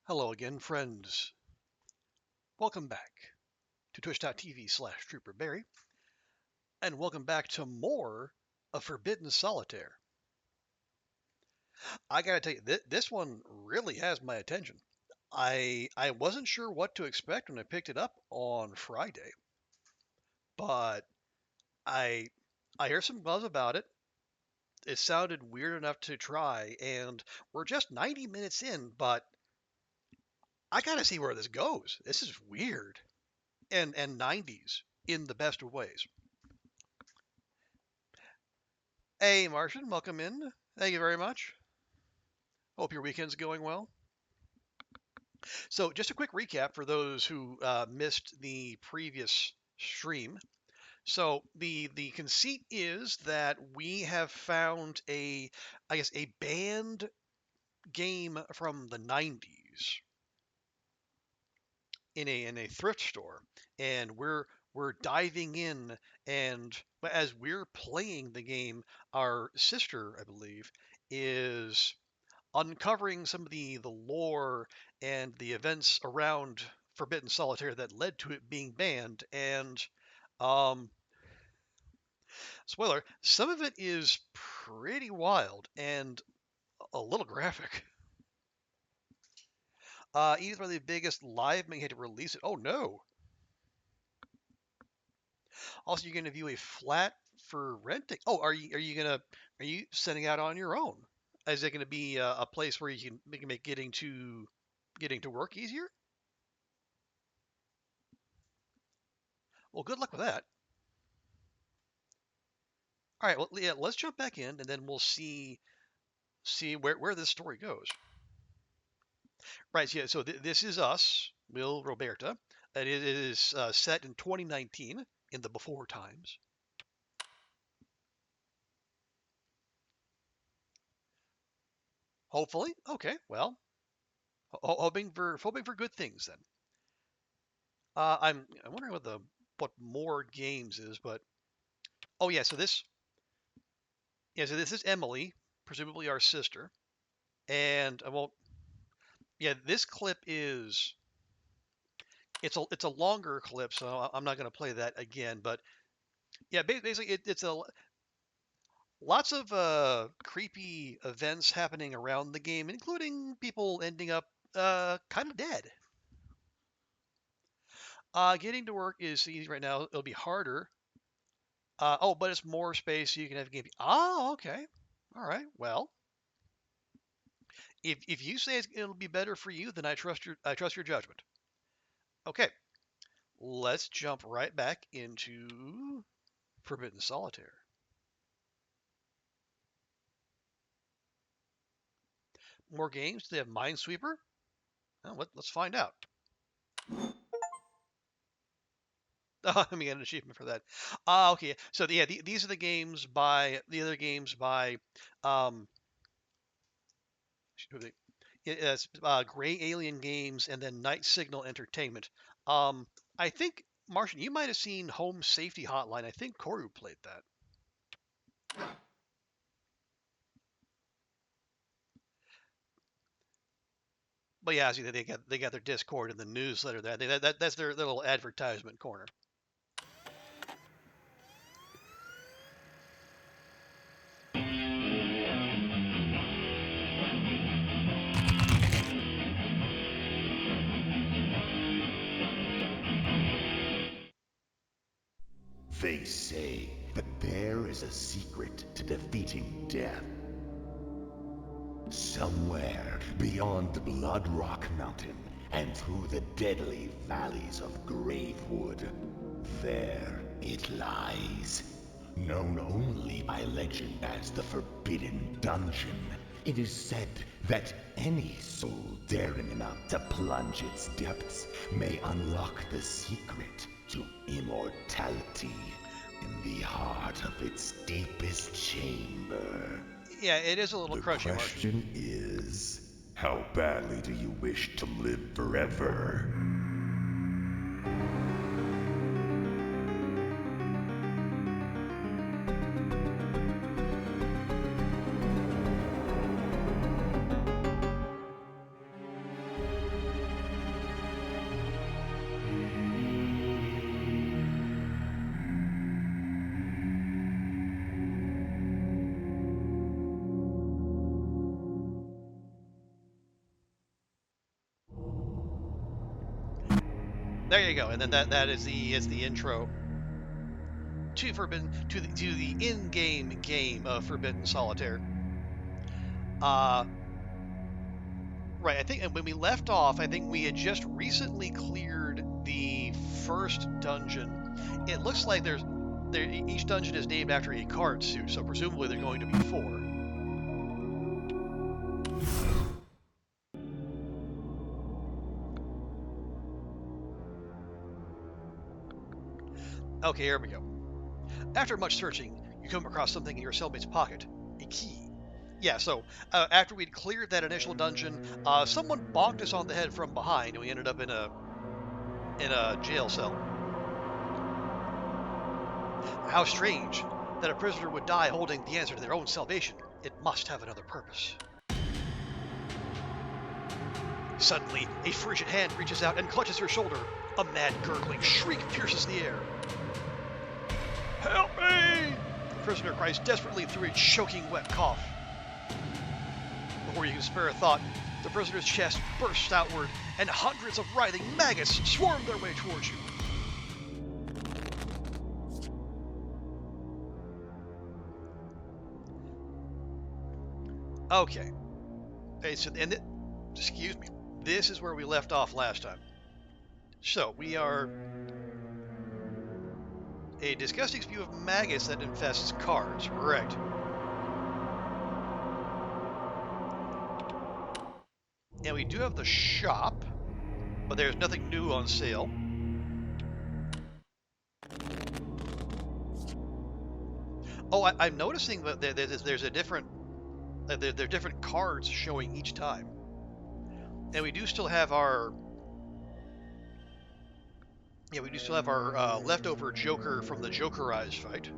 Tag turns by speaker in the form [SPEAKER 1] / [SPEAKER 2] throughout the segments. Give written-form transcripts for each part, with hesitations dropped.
[SPEAKER 1] Hello again, friends. Welcome back to twitch.tv/TrooperBarry, and welcome back to more of Forbidden Solitaire. I gotta tell you, this one really has my attention. I wasn't sure what to expect when I picked it up on Friday, but I I hear some buzz about it. It sounded weird enough to try, and we're just 90 minutes in, but I gotta see where this goes. This is weird. And 90s in the best of ways. Hey, Martian, welcome in. Thank you very much. Hope your weekend's going well. So, just a quick recap for those who missed the previous stream. So, the conceit is that we have found a banned game from the 90s in a thrift store, and we're diving in, and as we're playing the game, our sister, I believe, is uncovering some of the lore and the events around Forbidden Solitaire that led to it being banned. And um, spoiler, some of it is pretty wild and a little graphic. Either the biggest live may had to release it. Oh no! Also, you're going to view a flat for renting. Oh, are you sending out on your own? Is it going to be a place where you can make getting to work easier? Well, good luck with that. All right, well, yeah, let's jump back in, and then we'll see where this story goes. Right, yeah. So this is us, Will Roberta, and it is set in 2019 in the before times. Hopefully, okay. Well, hoping for good things then. I'm wondering what more games is, but oh yeah. So this is Emily, presumably our sister, and well, yeah. This clip is it's a longer clip, so I'm not going to play that again. But yeah, basically it's a lots of creepy events happening around the game, including people ending up kind of dead. Getting to work is easy right now. It'll be harder. But it's more space, so you can have game. Oh, okay. All right. Well, if you say it'll be better for you, then I trust your judgment. Okay, let's jump right back into Forbidden Solitaire. More games. Do they have Minesweeper? Well, let's find out. Let me get an achievement for that. Okay. So yeah, these are the other games by um, it's Gray Alien Games and then Night Signal Entertainment. I think Martian, you might have seen Home Safety Hotline. I think Koru played that. But yeah, see, they got their Discord and the newsletter there. That's their little advertisement corner.
[SPEAKER 2] They say that there is a secret to defeating death. Somewhere beyond Bloodrock Mountain and through the deadly valleys of Gravewood, there it lies. Known only by legend as the Forbidden Dungeon, it is said that any soul daring enough to plunge its depths may unlock the secret to immortality in the heart of its deepest chamber.
[SPEAKER 1] Yeah, it is a little
[SPEAKER 2] The
[SPEAKER 1] crushy, Martian.
[SPEAKER 2] question is, how badly do you wish to live forever?
[SPEAKER 1] There you go. And then that is the intro to the in-game game of Forbidden Solitaire. Right. I think when we left off, I think we had just recently cleared the first dungeon. It looks like each dungeon is named after a card suit, so presumably they're going to be 4. Okay, here we go. After much searching, you come across something in your cellmate's pocket. A key. Yeah, so after we'd cleared that initial dungeon, someone bonked us on the head from behind, and we ended up in a jail cell. How strange that a prisoner would die holding the answer to their own salvation. It must have another purpose. Suddenly, a frigid hand reaches out and clutches her shoulder. A mad gurgling shriek pierces the air. Help me! The prisoner cries desperately through a choking wet cough. Before you can spare a thought, the prisoner's chest bursts outward, and hundreds of writhing maggots swarm their way towards you. Okay. Excuse me. This is where we left off last time. So, we are a disgusting spew of maggots that infests cards, correct? And we do have the shop, but there's nothing new on sale. Oh, I'm noticing that there's a different, there are different cards showing each time. And we do still have our, leftover Joker from the Jokerized fight.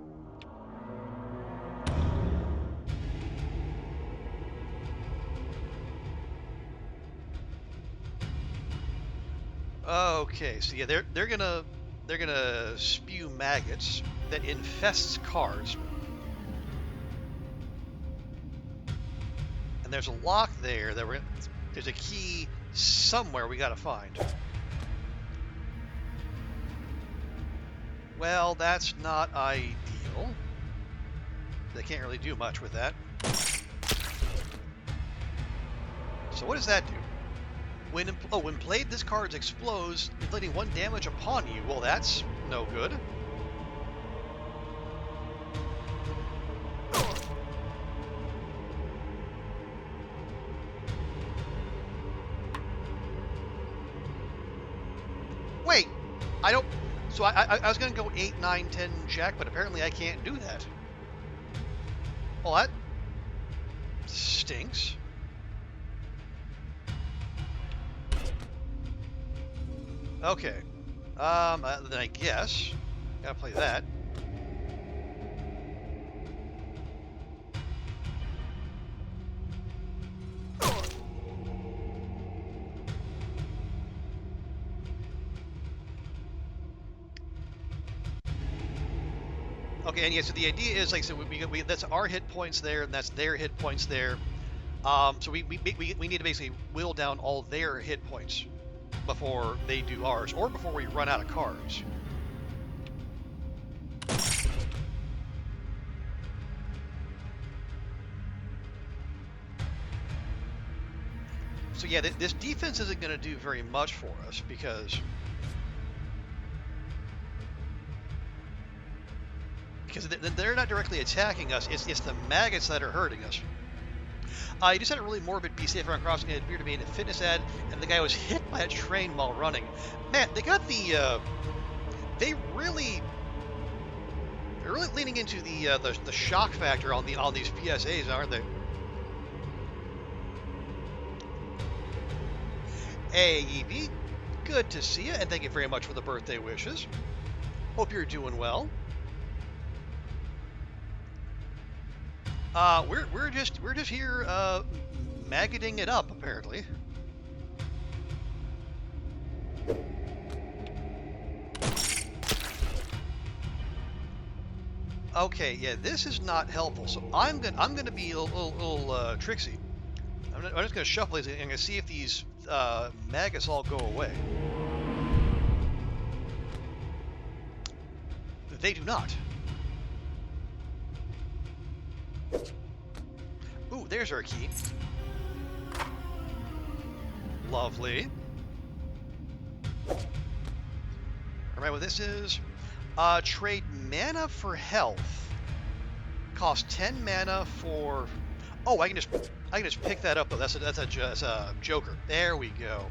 [SPEAKER 1] Okay, so yeah, they're gonna spew maggots that infests cards. And there's a lock there there's a key somewhere we gotta find. Well, that's not ideal. They can't really do much with that. So what does that do? When played, this card explodes, inflicting 1 damage upon you. Well, that's no good. Wait, I don't. So I was gonna go 8, 9, 10 jack, but apparently I can't do that. Well, that stinks. Okay. Then I guess gotta play that. Okay, and yeah, so the idea is like, so we that's our hit points there, and that's their hit points there. So we need to basically whittle down all their hit points before they do ours, or before we run out of cards. So yeah, this defense isn't going to do very much for us because they're not directly attacking us. It's the maggots that are hurting us. You just had a really morbid "Be safe around crossing." It appeared to be in a fitness ad, and the guy was hit by a train while running. Man, they got they're really leaning into the shock factor on these PSAs, aren't they? Hey, Evie, good to see you, and thank you very much for the birthday wishes. Hope you're doing well. We're just here maggoting it up, apparently. Okay, yeah, this is not helpful. So I'm gonna be a little tricksy. I'm just gonna shuffle these and I'm gonna see if these maggots all go away. they do not. Ooh, there's our key. Lovely. Alright, what this is? Trade mana for health. Cost 10 mana for... Oh, I can just pick that up though. That's a joker. There we go.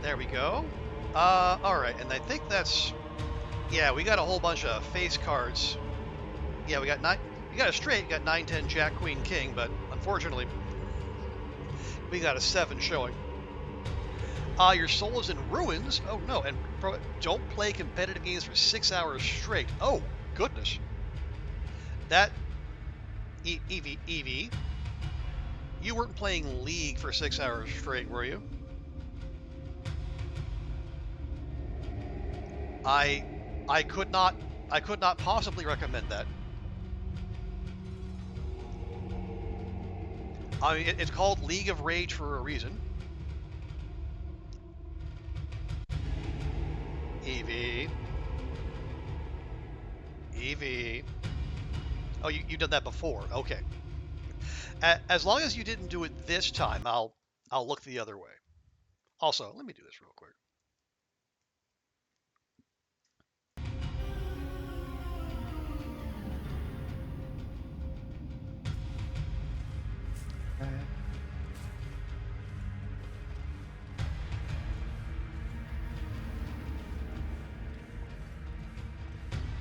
[SPEAKER 1] There we go. Alright, and I think that's... Yeah, we got a whole bunch of face cards. Yeah, we got a straight, you got 9, 10, Jack, Queen, King, but unfortunately, we got a 7 showing. Your soul is in ruins. Oh no, and don't play competitive games for 6 hours straight. Oh, goodness. That... Evie, you weren't playing League for 6 hours straight, were you? I could not possibly recommend that. I mean, it's called League of Rage for a reason. Evie. Oh, you did that before. Okay. As long as you didn't do it this time, I'll look the other way. Also, let me do this real quick.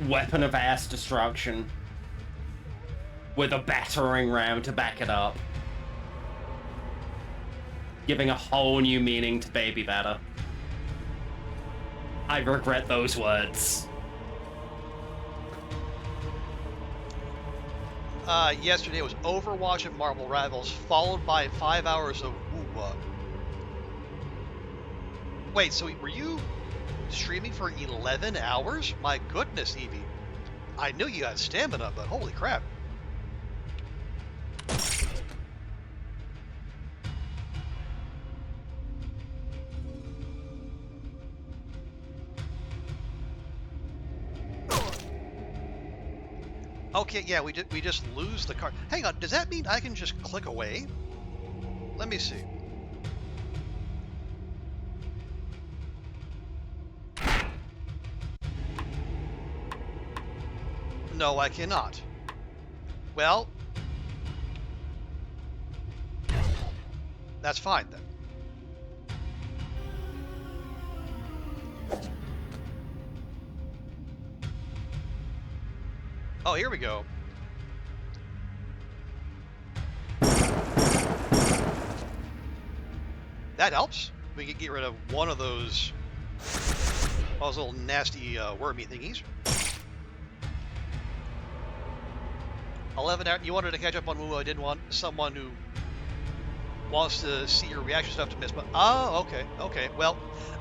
[SPEAKER 3] Weapon of ass destruction. With a battering ram to back it up. Giving a whole new meaning to baby batter. I regret those words.
[SPEAKER 1] Yesterday was Overwatch and Marvel Rivals, followed by 5 hours of Woo. Wait, so were you streaming for 11 hours? My goodness, Evie. I knew you had stamina, but holy crap. Okay, yeah, we just lose the card. Hang on, does that mean I can just click away? Let me see. No, I cannot. Well, that's fine then. Oh, here we go. That helps. We can get rid of one of those little nasty wormy thingies. 11 hours. You wanted to catch up on Moo. I didn't want someone who wants to see your reaction stuff to miss. But okay. Well,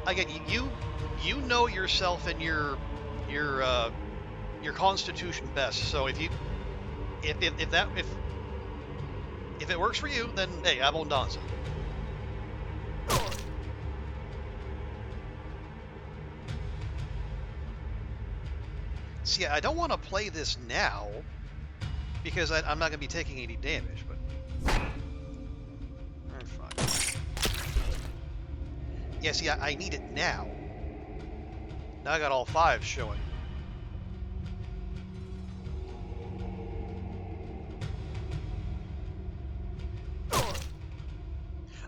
[SPEAKER 1] again, you know yourself and your constitution best. So if it works for you, then hey, abundanza. See, I don't want to play this now because I'm not going to be taking any damage, but fine. Yeah, see, I need it now. Now I got all 5 showing.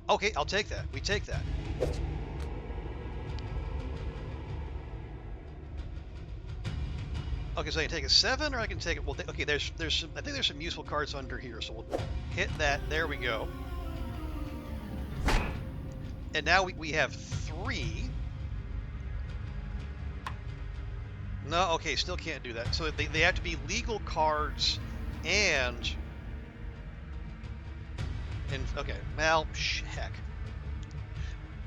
[SPEAKER 1] Okay, I'll take that. We take that. Okay, so I can take a 7, or I can take it. Well, okay, there's some. I think there's some useful cards under here, so we'll hit that. There we go. And now we have 3. No, okay, still can't do that. So they have to be legal cards, and okay, well, heck.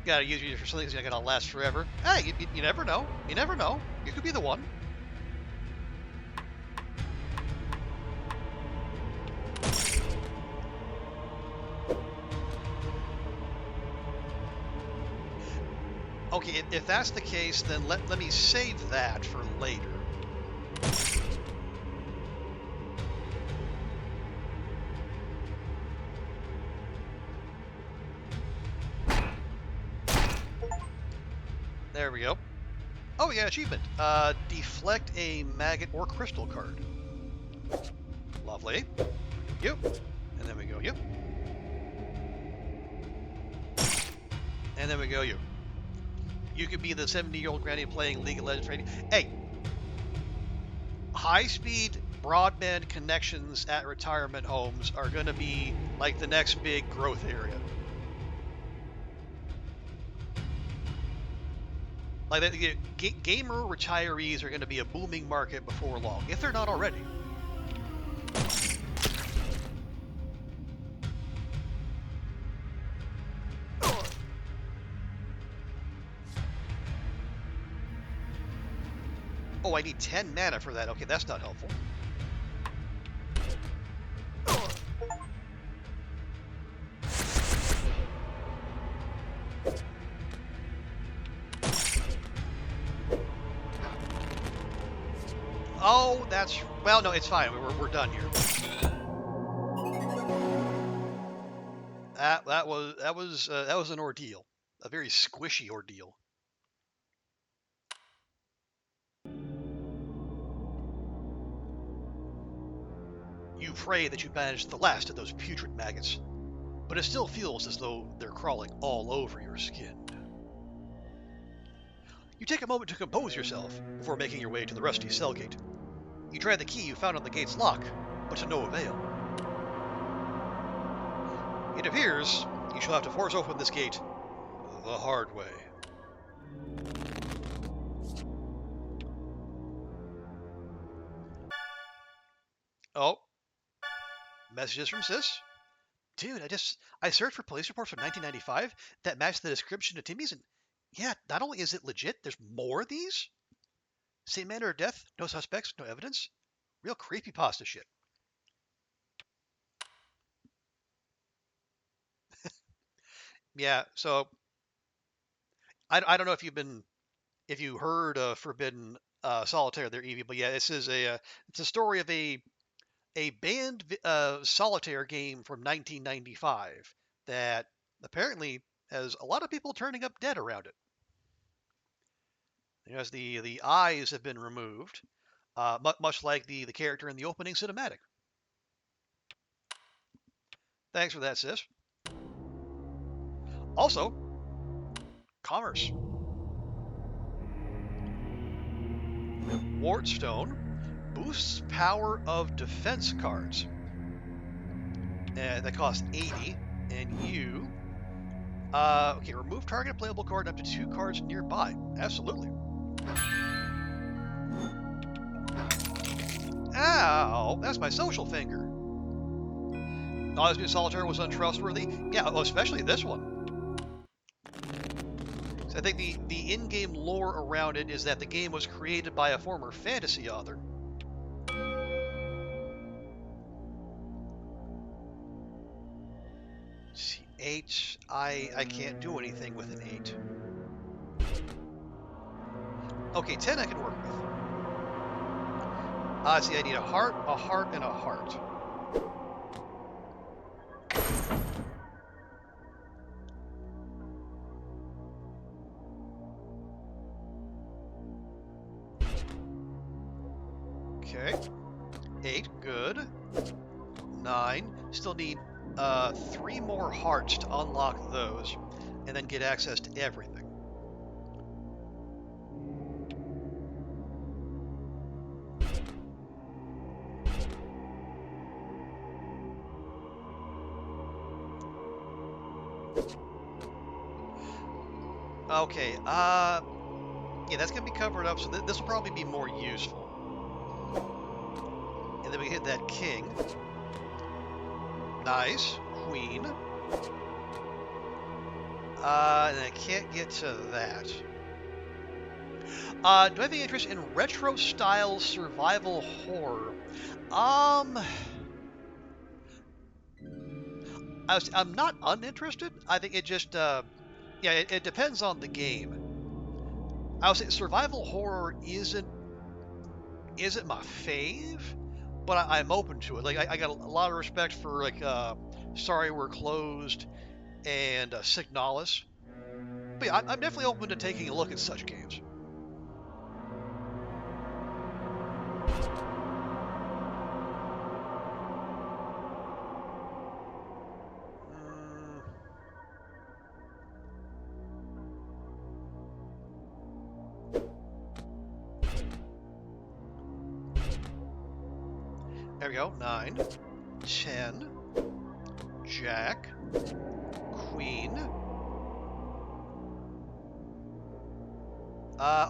[SPEAKER 1] Gotta use you for something that's gonna last forever. Hey, you never know. You never know. You could be the one. Okay, if that's the case, then let me save that for later. There we go. Oh yeah, achievement. Deflect a maggot or crystal card. Lovely. Yep. And then we go, yep. And then we go, yep. You could be the 70-year-old granny playing League of Legends trading. Hey, high-speed broadband connections at retirement homes are going to be like the next big growth area. Like gamer retirees are going to be a booming market before long, if they're not already. Oh, I need 10 mana for that. Okay, that's not helpful. Oh, that's... Well, no, it's fine. We're done here. That was an ordeal. A very squishy ordeal. You pray that you banished the last of those putrid maggots, but it still feels as though they're crawling all over your skin. You take a moment to compose yourself before making your way to the rusty cell gate. You try the key you found on the gate's lock, but to no avail. It appears you shall have to force open this gate the hard way. Oh, messages from Sis. Dude, I searched for police reports from 1995 that match the description of Timmy's, and yeah, not only is it legit, there's more of these. Same manner of death, no suspects, no evidence. Real creepypasta shit. Yeah, so I don't know if you heard Forbidden Solitaire there, Evie, but yeah, this is it's a story of a banned solitaire game from 1995 that apparently has a lot of people turning up dead around it. As the eyes have been removed, much like the character in the opening cinematic. Thanks for that, sis. Also, commerce. Wardstone boosts power of defense cards. That costs 80, and you okay, remove target playable card up to 2 cards nearby. Absolutely. Ow, that's my social finger. All this new solitaire was untrustworthy. Yeah, well, especially this one. So I think the in-game lore around it is that the game was created by a former fantasy author. Let's see, 8. I can't do anything with an 8. Okay, 10 I can work with. See, I need a heart, and a heart. Okay. 8, good. 9, still need 3 more hearts to unlock those, and then get access to everything. Okay, yeah, that's gonna be covered up, so this will probably be more useful. And then we hit that king. Nice. Queen. And I can't get to that. Do I have any interest in retro-style survival horror? I'm not uninterested. I think it just, yeah, it depends on the game. I would say survival horror isn't my fave, but I'm open to it. Like I got a lot of respect for like Sorry We're Closed and Signalis. But yeah, I'm definitely open to taking a look at such games. Mm, there we go. 9, 10, Jack, Queen.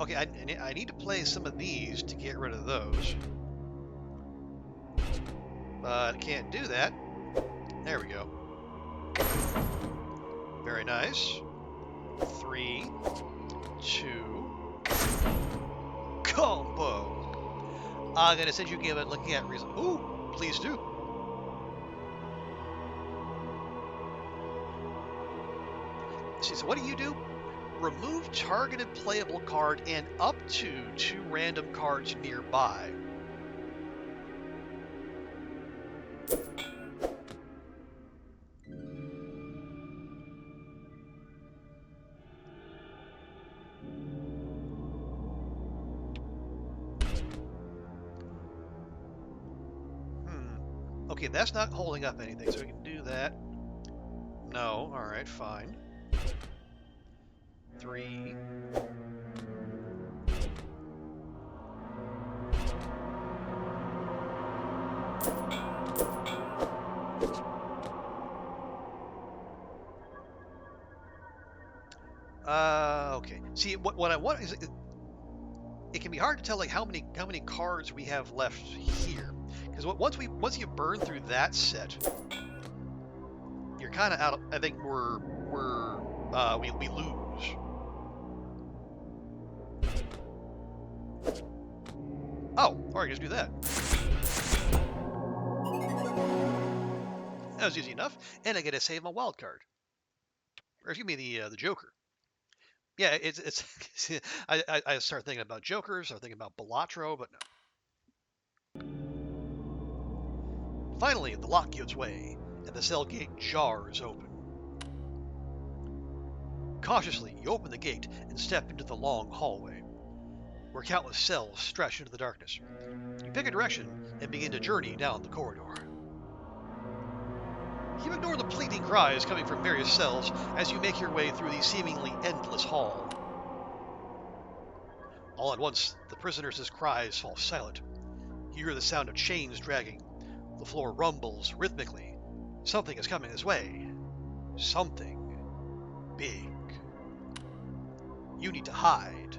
[SPEAKER 1] Okay, I need to play some of these to get rid of those. But I can't do that. There we go. Very nice. 3, 2, combo. I'm gonna send you a game at looking at reason. Ooh, please do. See, so what do? Remove targeted playable card and up to 2 random cards nearby. Okay, that's not holding up anything, so we can do that. No, alright, fine. 3. Okay. See, what I want is it can be hard to tell like how many cards we have left here, because once you burn through that set, you're kind of out. I think we lose. Oh, all right, just do that. That was easy enough, and I get to save my wild card, or excuse me, the Joker. Yeah, it's. I start thinking about Jokers. I start thinking about Balatro, but no. Finally, the lock gives way, and the cell gate jars open. Cautiously, you open the gate and step into the long hallway, where countless cells stretch into the darkness. You pick a direction and begin to journey down the corridor. You ignore the pleading cries coming from various cells as you make your way through the seemingly endless hall. All at once, the prisoners' cries fall silent. You hear the sound of chains dragging. The floor rumbles rhythmically. Something is coming this way. Something big. You need to hide.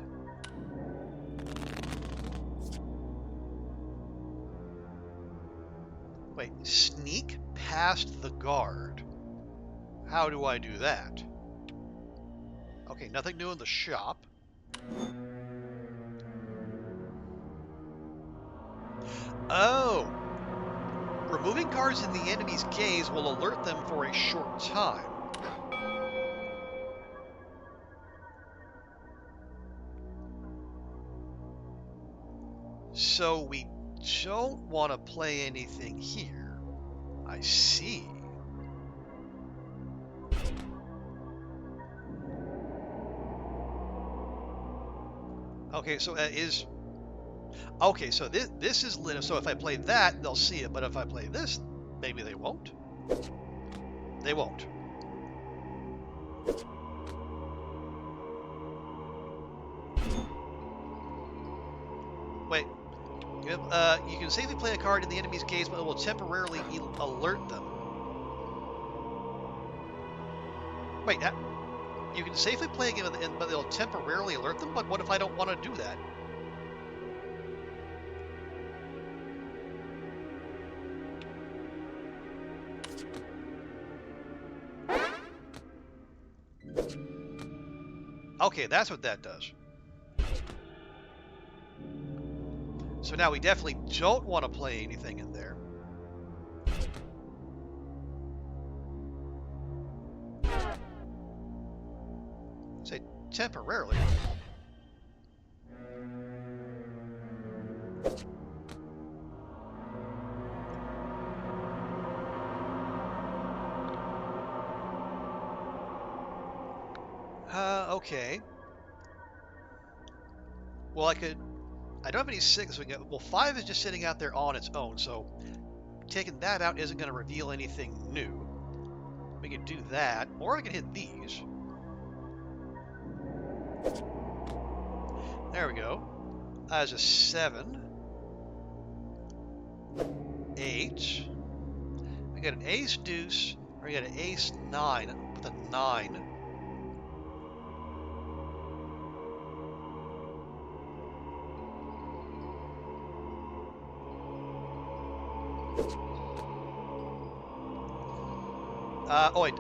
[SPEAKER 1] Wait, sneak past the guard. How do I do that? Okay, nothing new in the shop. Oh! Removing cards in the enemy's gaze will alert them for a short time. So we don't want to play anything here. I see. Okay, so okay, so this is lit. So if I play that, they'll see it. But if I play this, maybe they won't. They won't. Wait. You can safely play a card in the enemy's gaze, but it will temporarily alert them. Wait, you can safely play a game, but it'll temporarily alert them? But what if I don't want to do that? Okay, that's what that does. So now we definitely don't want to play anything in there. Say temporarily. Okay. Well, I don't have any 6. Well, 5 is just sitting out there on its own, so taking that out isn't going to reveal anything new. We can do that, or I can hit these. There we go. As a 7. 8. We got an ace deuce, or we got an ace 9 with a 9.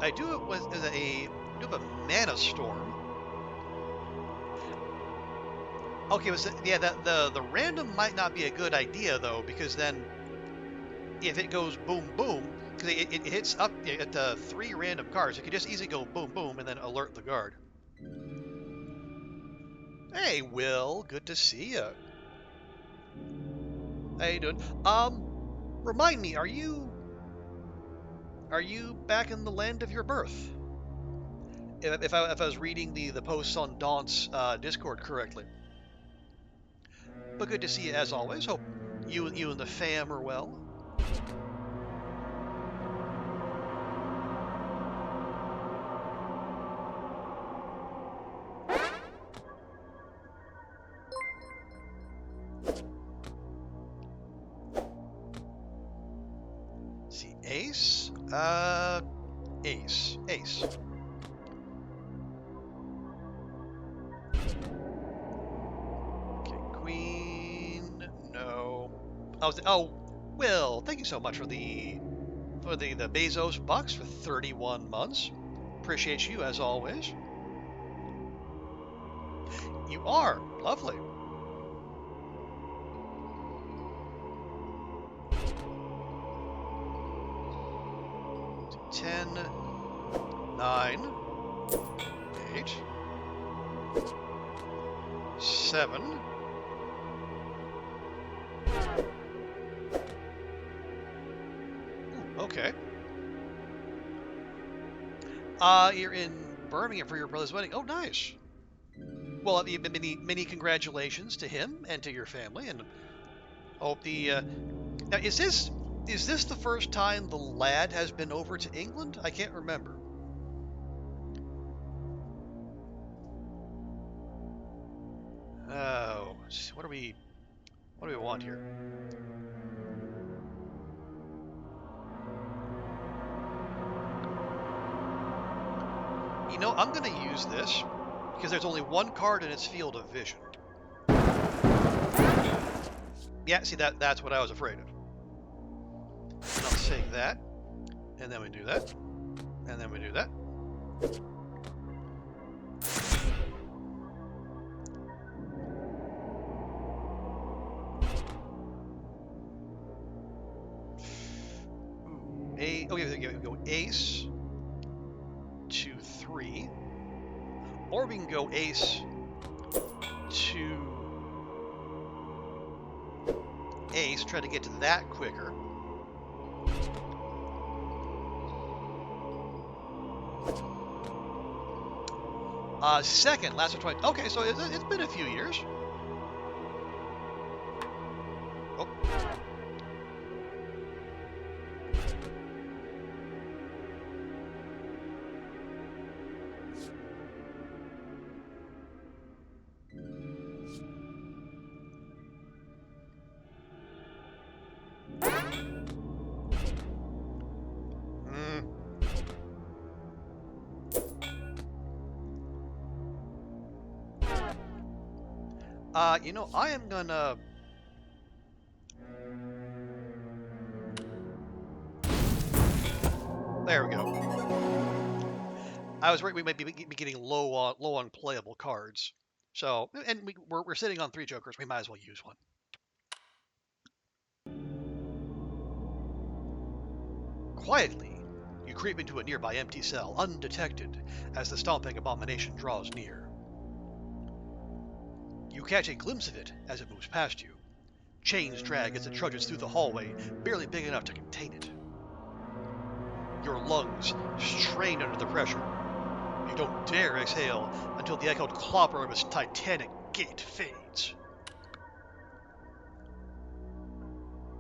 [SPEAKER 1] I do it with do have a mana storm. Okay, yeah, the random might not be a good idea though, because then if it goes boom boom, because it hits up at 3 random cards, it could just easily go boom boom and then alert the guard. Hey, Will, good to see you. How you doing? Remind me, are you back in the land of your birth? If I was reading the posts on Daunt's Discord correctly. But good to see you as always. Hope you and the fam are well. Let's see, ace, ace. Okay, queen, no. Oh, Will, thank you so much for the Bezos bucks for 31 months. Appreciate you as always. You are lovely. Ten, 9, 8, 7. Ooh, okay. You're in Birmingham for your brother's wedding. Oh, nice. Well, many congratulations to him and to your family, and hope the. Now, is this the first time the lad has been over to England? I can't remember. Oh, what do we want here? You know, I'm going to use this because there's only one card in its field of vision. Yeah, see that's what I was afraid of. And I'll say that, and then we do that, and then we do that. Okay, we go ace, 2, 3, or we can go ace, 2, ace, try to get to that quicker. Second, last of 20. Okay, so it's been a few years. Oh. You know, I am gonna. There we go. I was worried we might be getting low on playable cards. So, and we're sitting on 3 jokers. We might as well use one. Quietly, you creep into a nearby empty cell, undetected, as the stomping abomination draws near. You catch a glimpse of it as it moves past you. Chains drag as it trudges through the hallway, barely big enough to contain it. Your lungs strain under the pressure. You don't dare exhale until the echoed clobber of its titanic gate fades.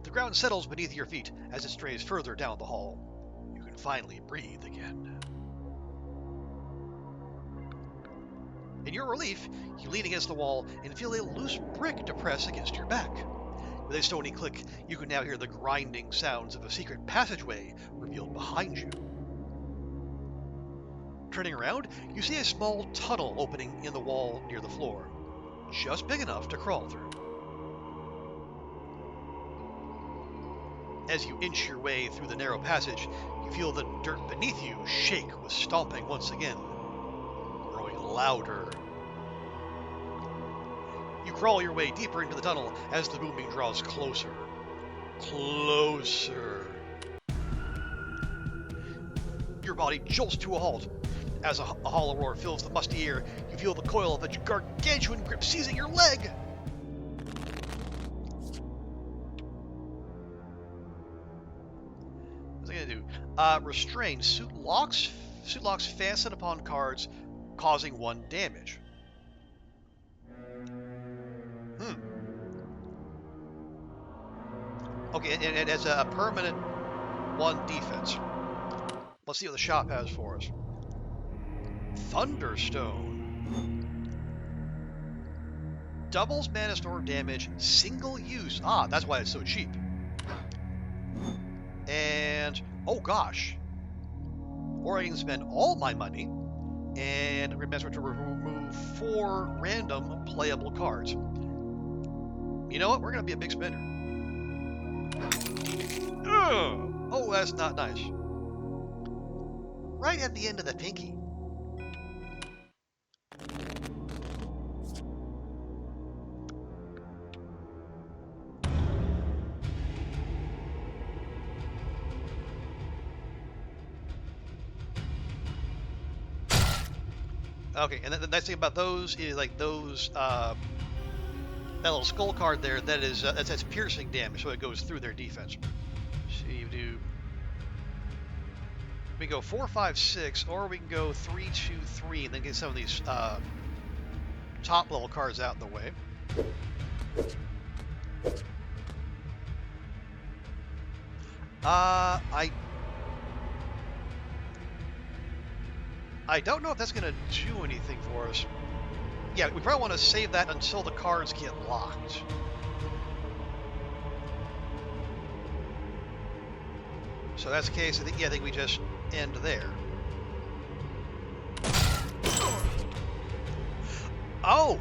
[SPEAKER 1] The ground settles beneath your feet as it strays further down the hall. You can finally breathe again. In your relief, you lean against the wall and feel a loose brick depress against your back. With a stony click, you can now hear the grinding sounds of a secret passageway revealed behind you. Turning around, you see a small tunnel opening in the wall near the floor, just big enough to crawl through. As you inch your way through the narrow passage, you feel the dirt beneath you shake with stomping once again, growing louder. You crawl your way deeper into the tunnel as the booming draws closer. Closer. Your body jolts to a halt. As a hollow roar fills the musty air, you feel the coil of a gargantuan grip seizing your leg. What's it gonna do? Restrain. Suit locks fasten upon cards, causing 1 damage. Okay, and it has a permanent 1 defense. Let's see what the shop has for us. Thunderstone. Doubles mana storm damage, single use. Ah, that's why it's so cheap. And, oh gosh. Or I can spend all my money and remember to remove 4 random playable cards. You know what? We're going to be a big spender. Ugh. Oh, that's not nice. Right at the end of the pinky. Okay, and the nice thing about those is like those, that little skull card there, that's piercing damage, so it goes through their defense. So you do, we go 4, 5, 6, or we can go 3, 2, 3, and then get some of these top level cards out in the way. I don't know if that's going to do anything for us. Yeah, we probably want to save that until the cards get locked. So that's the case. I think we just end there. Oh!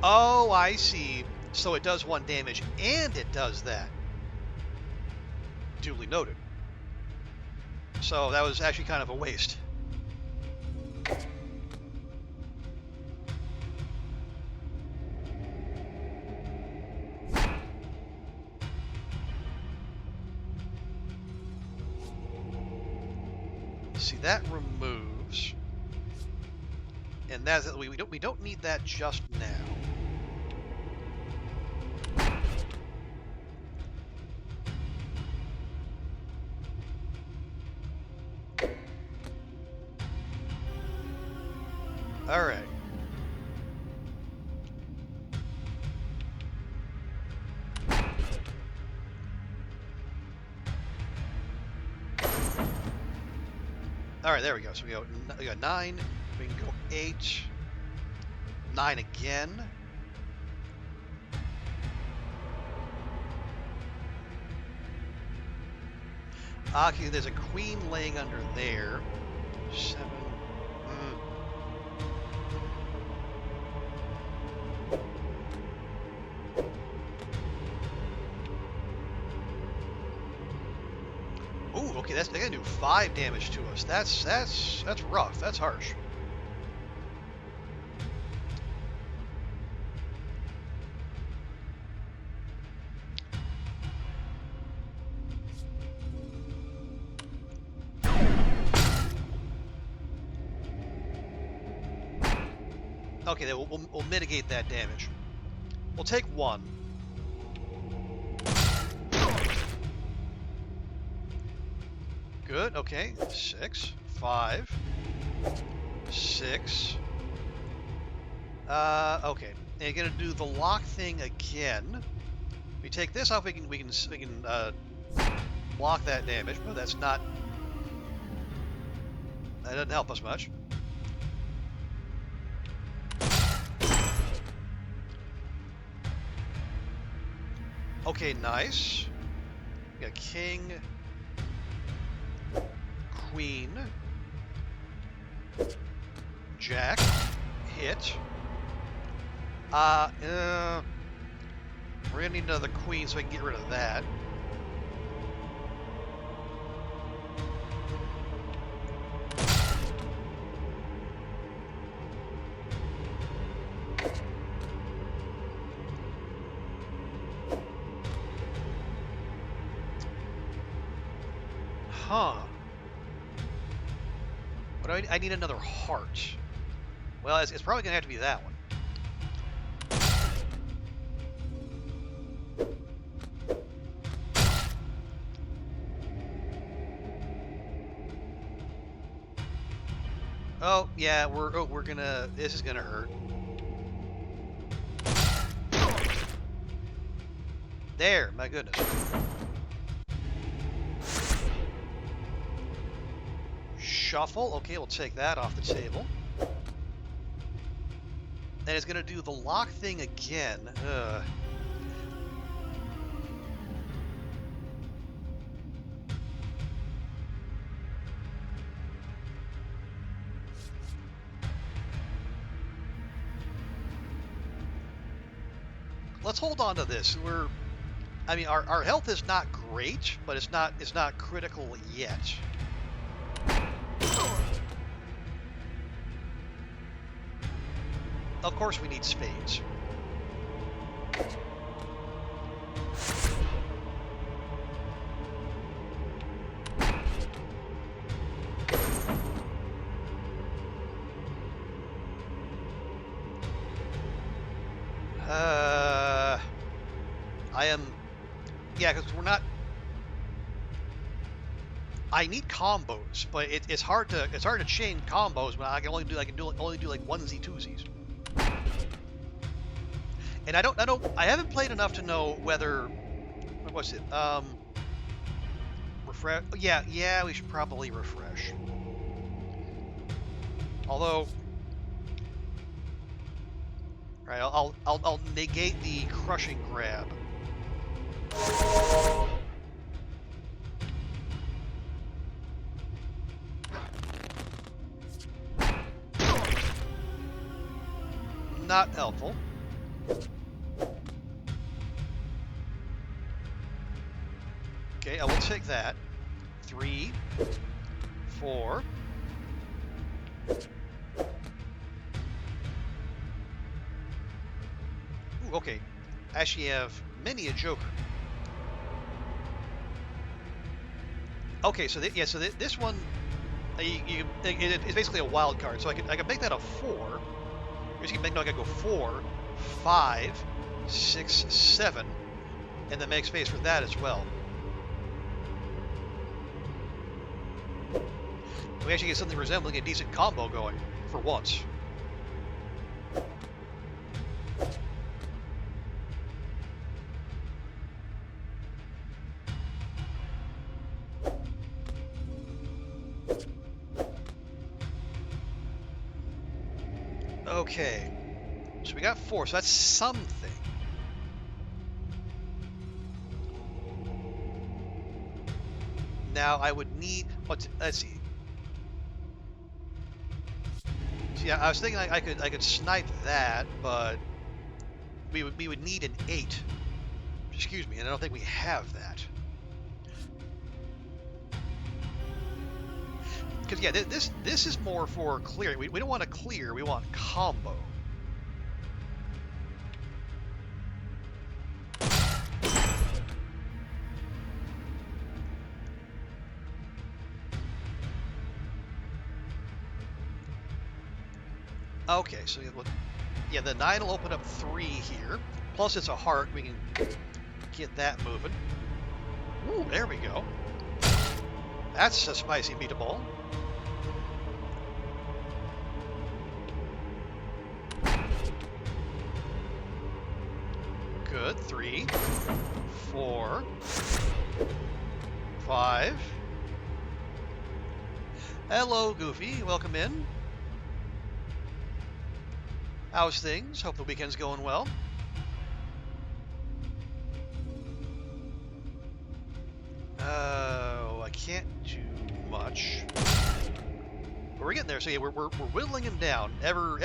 [SPEAKER 1] Oh, I see. So it does 1 damage, and it does that. Duly noted. So that was actually kind of a waste. See, that removes, and that's we don't need that just now. All right. All right, there we go. So we got 9. We can go 8, 9 again. Okay, there's a queen laying under there. 7. Ooh, okay, they're gonna do 5 damage to us. That's rough. That's harsh. Okay, then we'll mitigate that damage. We'll take 1. Good. Okay. 6, 5, 6. Okay. And you're gonna do the lock thing again. We take this off. We can block that damage, but that's not. That doesn't help us much. Okay, nice. We got king, queen, jack, hit. We're gonna need another queen so I can get rid of that. Huh. What do I need another heart. Well, it's probably gonna have to be that one. Oh yeah, we're gonna. This is gonna hurt. There, my goodness. Shuffle. Okay, we'll take that off the table. And it's gonna do the lock thing again. Ugh. Let's hold on to this. I mean, our health is not great, but it's not critical yet. Of course, we need spades. I am, yeah, because we're not. I need combos, but it's hard to chain combos when I can only do like onesies twosies. And I haven't played enough to know whether, what's it, refresh. Yeah, we should probably refresh. Although, right, I'll negate the crushing grab. Not helpful. Okay, I will take that. 3, 4. Ooh, okay. Actually, have many a joker. Okay, so this one, it's basically a wild card. So I can make that a 4. I can go 4, 5, 6, 7, and then make space for that as well. We actually get something resembling a decent combo going for once. Okay, so we got 4, so that's something. Now I would need, let's see. So yeah, I was thinking I could snipe that, but we would need an 8. Excuse me, and I don't think we have that. Because yeah, this is more for clearing. We don't want to clear. We want combo. Okay, so yeah, the 9 will open up 3 here. Plus it's a heart. We can get that moving. Ooh, there we go. That's a spicy meatball. Good. 3, 4, 5. Hello, Goofy. Welcome in. How's things? Hope the weekend's going well. I can't do much. But we're getting there. So yeah, we're whittling him down ever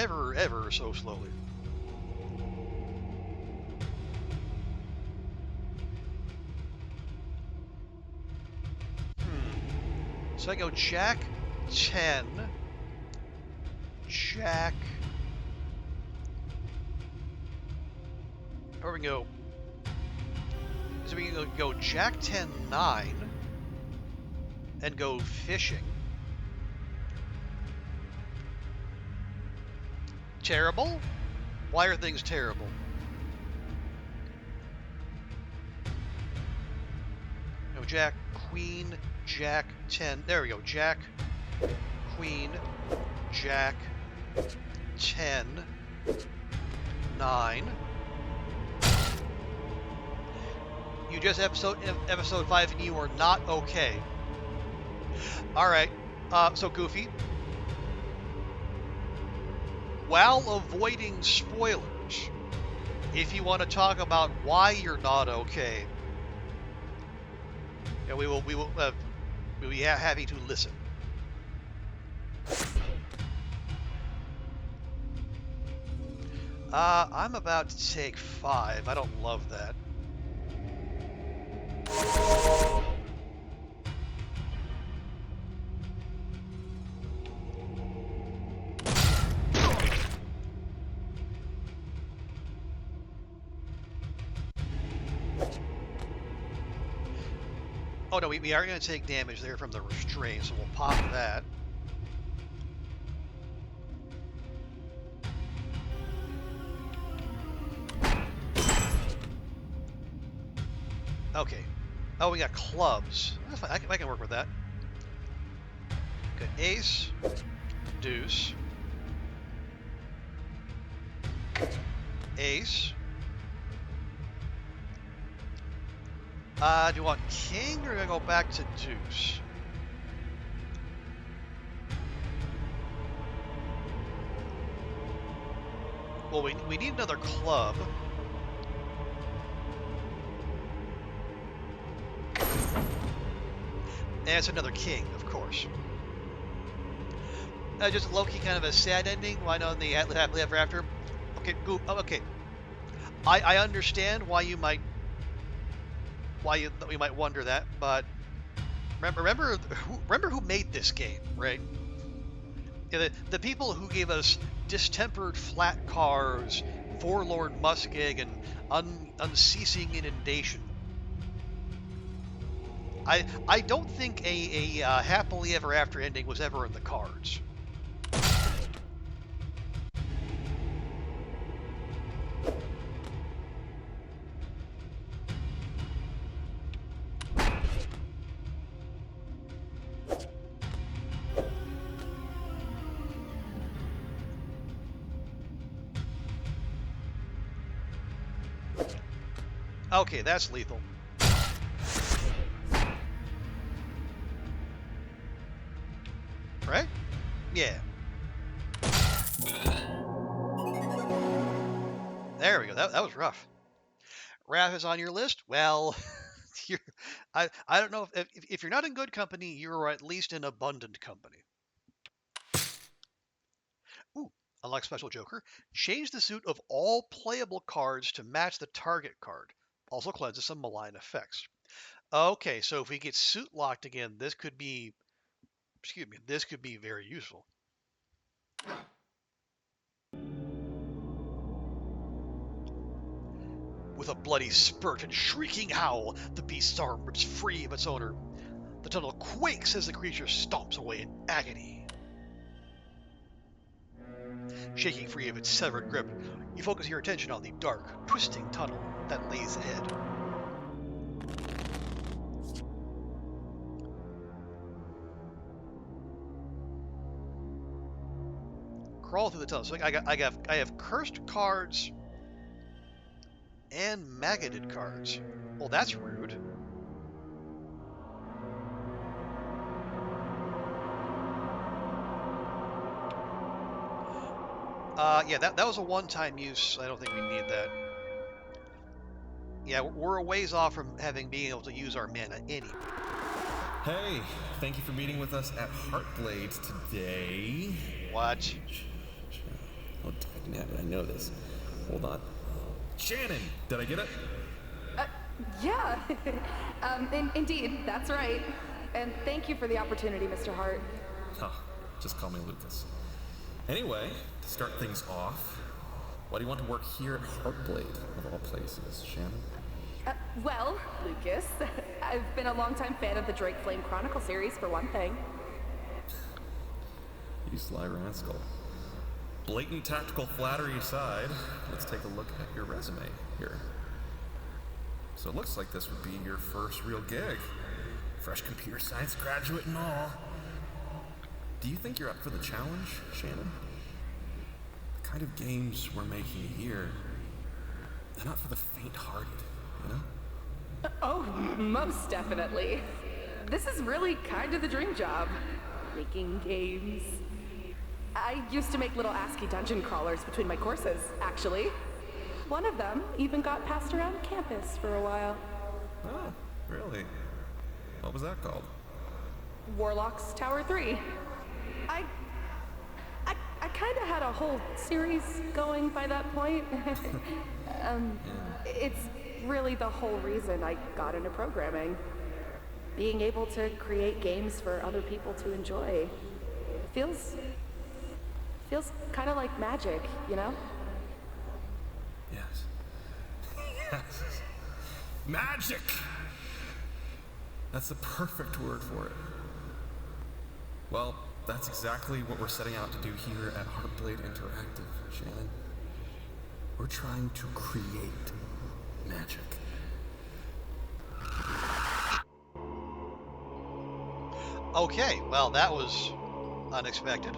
[SPEAKER 1] so slowly. So I go Jack 10, Jack. Or we can go. So we can go Jack 10 9 and go fishing. Terrible? Why are things terrible? No, Jack, Queen, Jack 10. There we go. Jack, Queen, Jack 10 9. You just episode 5 and you are not okay. All right. So Goofy, while avoiding spoilers, if you want to talk about why you're not okay, yeah, we'll be happy to listen. I'm about to take 5. I don't love that. Oh no, we are going to take damage there from the restraint, so we'll pop that. Okay. Oh, we got clubs. That's fine. I can work with that. Good. Ace, deuce, ace. Do you want king or do I go back to deuce? Well, we need another club. And it's another king, of course. Just low-key kind of a sad ending. Why not in the happily ever after? Okay, okay. I understand why you might wonder that, but remember who made this game, right? Yeah, the people who gave us distempered flat cars, forlorn muskeg, and unceasing inundation. I don't think a happily ever after ending was ever in the cards. Okay, that's lethal. Right? Yeah. There we go. That was rough. Raph is on your list? Well, I don't know if you're not in good company, you're at least in abundant company. Ooh, unlock special Joker. Change the suit of all playable cards to match the target card. Also cleanses some malign effects. Okay, so if we get suit locked again, this could be, this could be very useful. With a bloody spurt and shrieking howl, the beast's arm rips free of its owner. The tunnel quakes as the creature stomps away in agony. Shaking free of its severed grip, you focus your attention on the dark, twisting tunnel that lays ahead. crawl through the tunnel. So I have cursed cards and maggoted cards. Well, that's rude. Yeah, that was a one-time use. I don't think we need that. Yeah, we're a ways off from being able to use our mana anyway.
[SPEAKER 4] Hey, thank you for meeting with us at Heartblade today.
[SPEAKER 1] What?
[SPEAKER 4] Oh, dagnabbit, I know this. Hold on. Shannon, did I get it?
[SPEAKER 5] Yeah. Indeed, that's right. And thank you for the opportunity, Mr. Hart.
[SPEAKER 4] Oh, just call me Lucas. Anyway, to start things off, why do you want to work here at Heartblade, of all places, Shannon?
[SPEAKER 5] Well, Lucas, I've been a longtime fan of the Drake Flame Chronicle series, for one thing.
[SPEAKER 4] You sly rascal. Blatant tactical flattery aside, let's take a look at your resume here. So it looks like this would be your first real gig. Fresh computer science graduate and all. Do you think you're up for the challenge, Shannon? The kind of games we're making here, they're not for the faint-hearted, you know?
[SPEAKER 5] Oh, most definitely. This is really kind of the dream job. Making games. I used to make little ASCII dungeon crawlers between my courses, actually. One of them even got passed around campus for a while.
[SPEAKER 4] Oh, really? What was that called?
[SPEAKER 5] Warlock's Tower 3. I kind of had a whole series going by that point. It's really the whole reason I got into programming. Being able to create games for other people to enjoy. Feels kind of like magic, you know?
[SPEAKER 4] Yes. Yes. Magic! That's the perfect word for it. Well, that's exactly what we're setting out to do here at Heartblade Interactive, Shannon. We're trying to create magic.
[SPEAKER 1] Okay, well, that was unexpected.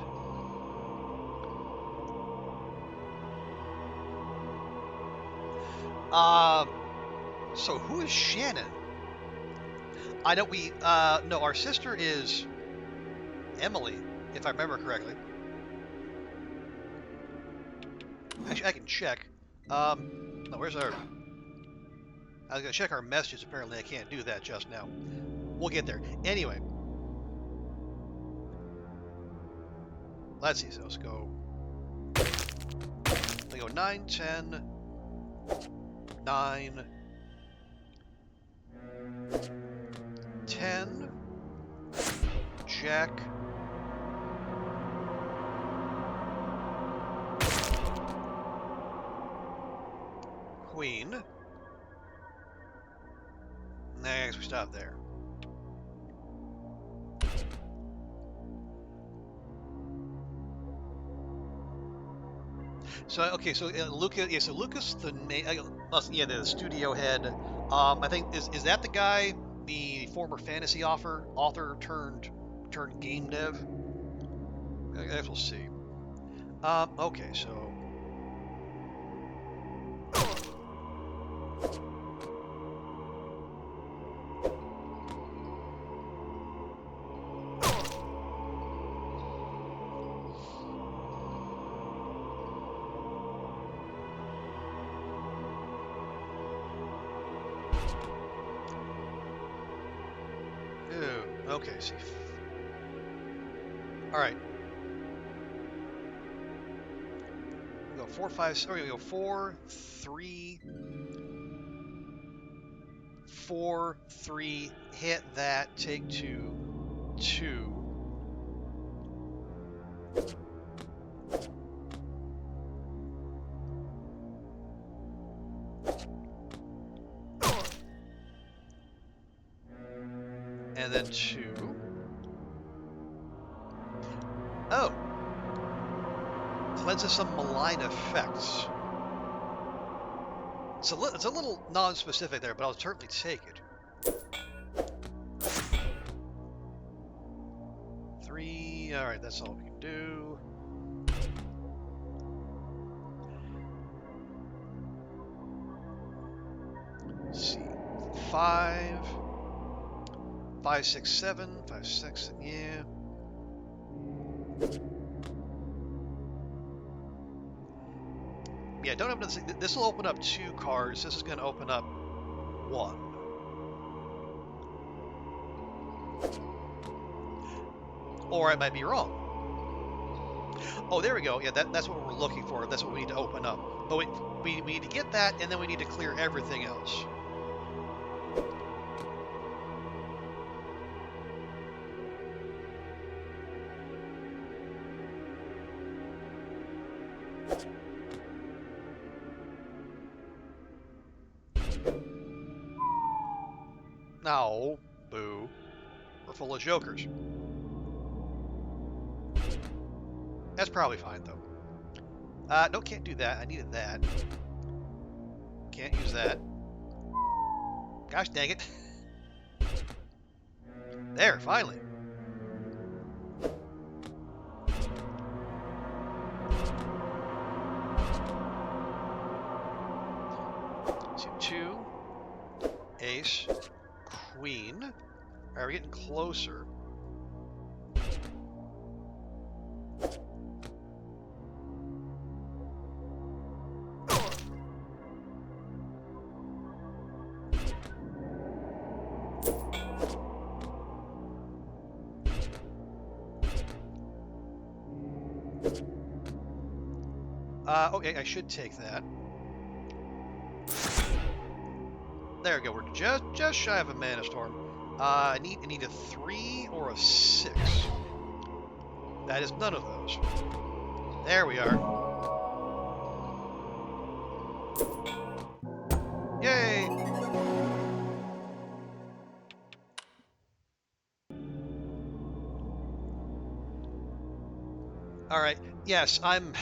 [SPEAKER 1] So who is Shannon? I know no, our sister is Emily, if I remember correctly. Actually, I can check. No, where's our... I was gonna check our messages, apparently I can't do that just now. We'll get there. Anyway. Let's see, so let's go... We go 9, 10... 9... 10... Jack... Queen... Next, we stop there. So okay, so Lucas, yeah, so Lucas, the the studio head. I think is that the guy, the former fantasy author turned game dev. I guess we'll see. Okay, so. Okay, see. All right. We go 4, 5. Sorry, we go 4, 3, 4, 3. Hit that. Take 2, 2. And then 2. Oh. Cleanses some malign effects. It's a little non-specific there, but I'll certainly take it. 3. All right, that's all we can do. 5, 5, 6, 7, 5, 6, yeah. Yeah, don't open this. This will open up 2 cards. This is going to open up 1. Or I might be wrong. Oh, there we go. Yeah, that's what we're looking for. That's what we need to open up. But we need to get that, and then we need to clear everything else. No, boo. We're full of jokers. That's probably fine, though. No, can't do that. I needed that. Can't use that. Gosh dang it. There, finally. So 2, ace, queen. All right, we're getting closer. Okay, I should take that. There we go. We're just shy of a mana storm. I need a 3 or a 6. That is none of those. There we are. Yay! All right. Yes, I'm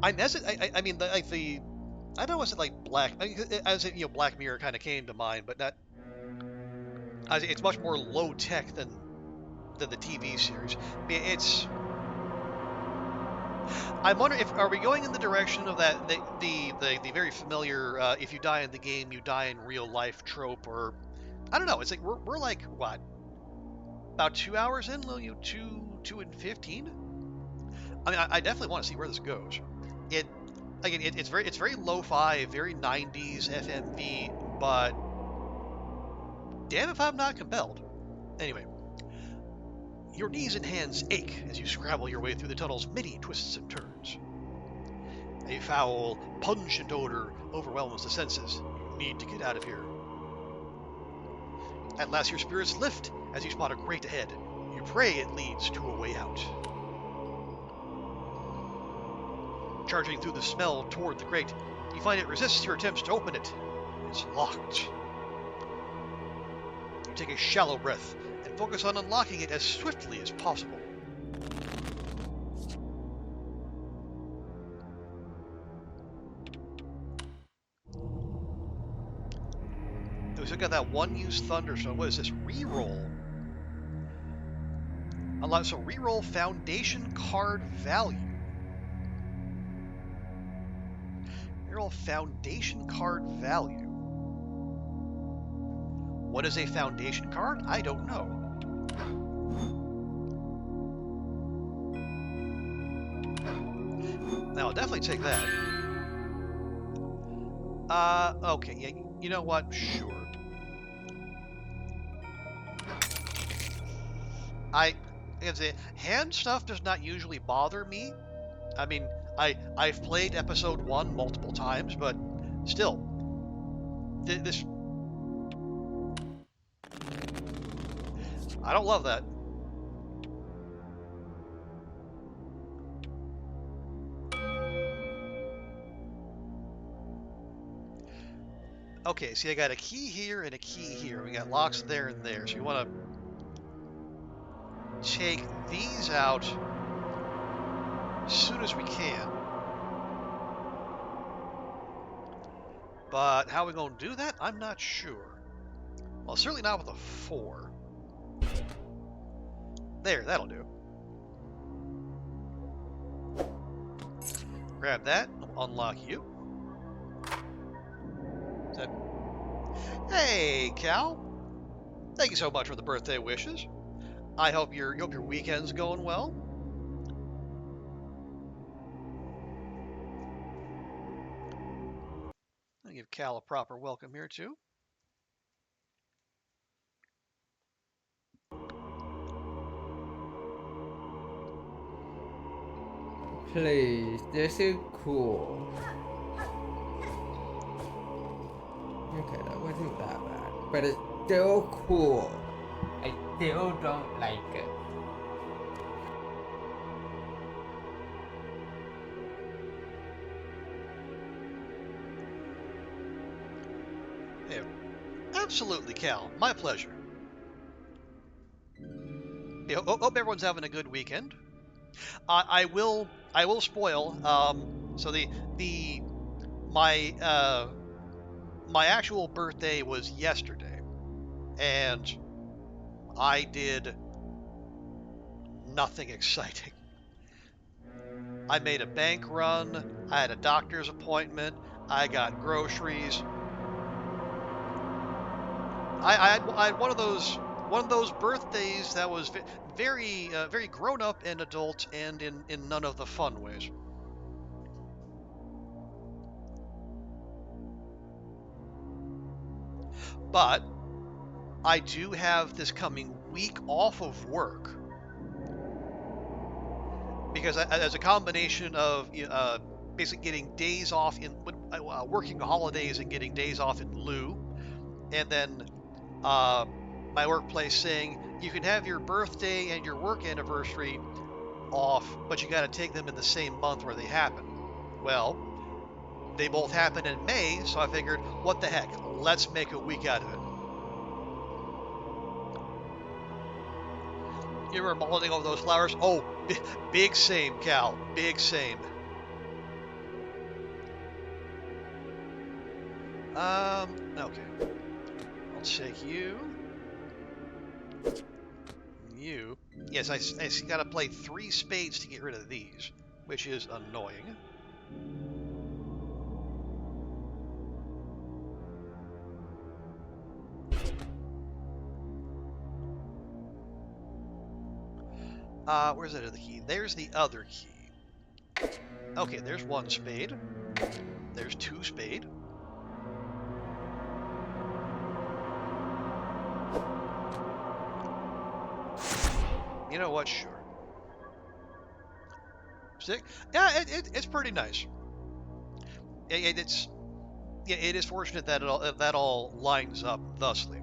[SPEAKER 1] hesitant. I mean, like the I don't know, was it like Black? I mean, as it, Black Mirror kind of came to mind, but that it's much more low tech than the TV series. I mean, I'm wondering if are we going in the direction of that the very familiar if you die in the game you die in real life trope, or I don't know. It's like we're like what, about 2 hours in, 2 and 15. I mean, I definitely want to see where this goes. It again, it's very lo-fi, very 90s FMV, but damn if I'm not compelled. Anyway, your knees and hands ache as you scrabble your way through the tunnel's many twists and turns. A foul, pungent odor overwhelms the senses. You need to get out of here. At last your spirits lift as you spot a grate ahead. You pray it leads to a way out. Charging through the smell toward the grate, you find it resists your attempts to open it. It's locked. You take a shallow breath and focus on unlocking it as swiftly as possible. We still got that one-use thunderstorm. What is this? Reroll. So reroll foundation card value. Reroll foundation card value. What is a foundation card? I don't know. Now I'll definitely take that. Okay, yeah, you know what? Sure. Hand stuff does not usually bother me. I mean, I've played episode 1 multiple times, but still, this I don't love that. Okay, see, I got a key here and a key here. We got locks there and there. So you want to take these out as soon as we can. But how are we going to do that? I'm not sure. Well, certainly not with a 4. There, that'll do. Grab that, unlock you. Hey, Cal. Thank you so much for the birthday wishes. I hope your weekend's going well. I'll give Cal a proper welcome here too.
[SPEAKER 6] Please, this is cool. Okay, that wasn't that bad, but it's still cool. I still don't like it.
[SPEAKER 1] Yeah, absolutely, Cal. My pleasure. Yeah, hope everyone's having a good weekend. I will spoil. So my my actual birthday was yesterday, and I did nothing exciting. I made a bank run. I had a doctor's appointment. I got groceries. I had one of those birthdays that was very grown up and adult, and in none of the fun ways. But I do have this coming week off of work because as a combination of basically getting days off in working holidays and getting days off in lieu, and then uh, my workplace saying you can have your birthday and your work anniversary off, but you got to take them in the same month where they happen. Well, they both happen in May, so I figured, what the heck, let's make a week out of it. You were mulling over those flowers? Oh, big same, Cal. Big same. Okay. I'll take you. You. Yes, I gotta play 3 spades to get rid of these, which is annoying. Where's that other key? There's the other key. Okay, there's 1 spade. There's 2 spade. You know what? Sure. 6. Yeah, it's pretty nice. It is fortunate that that all lines up thusly.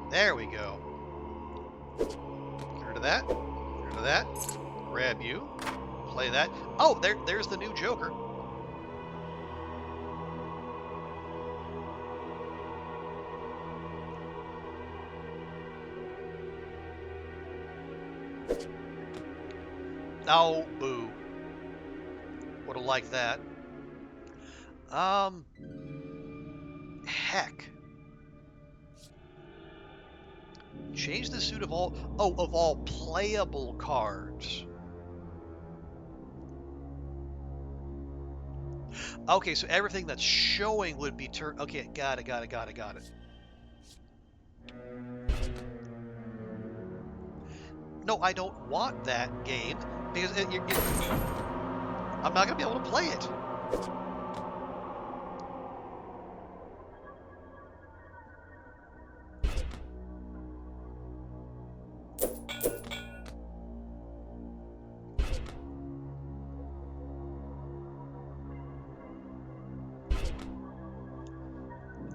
[SPEAKER 1] There we go. Get rid of that. Get rid of that. Grab you. Play that. Oh, there's the new Joker. Oh, boo. Would've liked that. Heck. Change the suit of all playable cards. Okay, so everything that's showing would be turned. Okay, got it. No, I don't want that game because I'm not gonna be able to play it.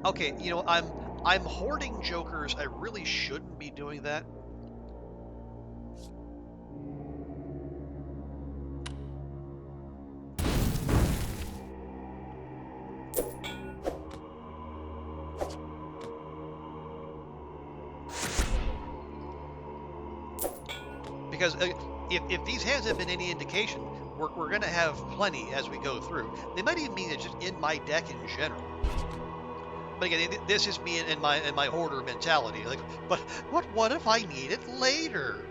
[SPEAKER 1] Okay, I'm hoarding jokers. I really shouldn't be doing that. because if these hands have been any indication, we're going to have plenty as we go through. They might even mean it's just in my deck in general. But again, this is me in my hoarder mentality. Like, but what if I need it later?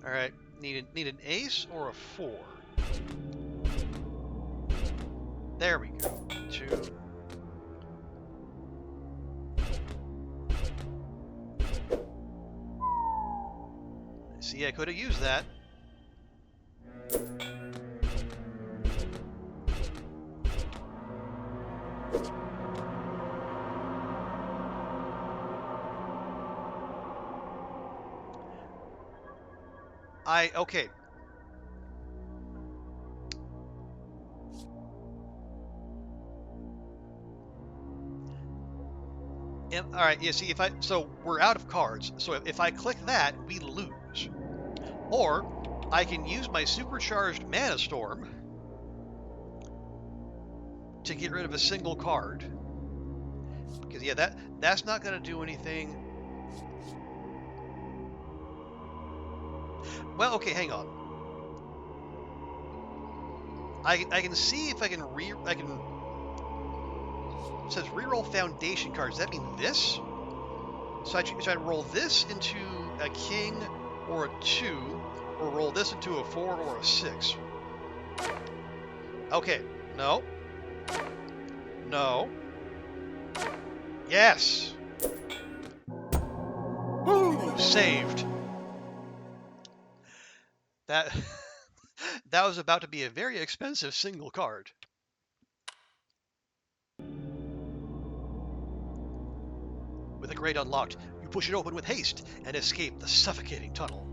[SPEAKER 1] All right, need an ace or a 4. There we go. 2. See, I could have used that. Okay. All right, yeah, see, so we're out of cards. So if I click that, we lose. Or I can use my supercharged Mana Storm to get rid of a single card. Because yeah, that's not going to do anything. Well, okay, hang on. I can see if I can it says reroll foundation cards. Does that mean this? So I roll this into a king or a 2, or roll this into a 4 or a 6. Okay, no. No. Yes! Woo! Saved. That that was about to be a very expensive single card. With a grate unlocked, you push it open with haste and escape the suffocating tunnel.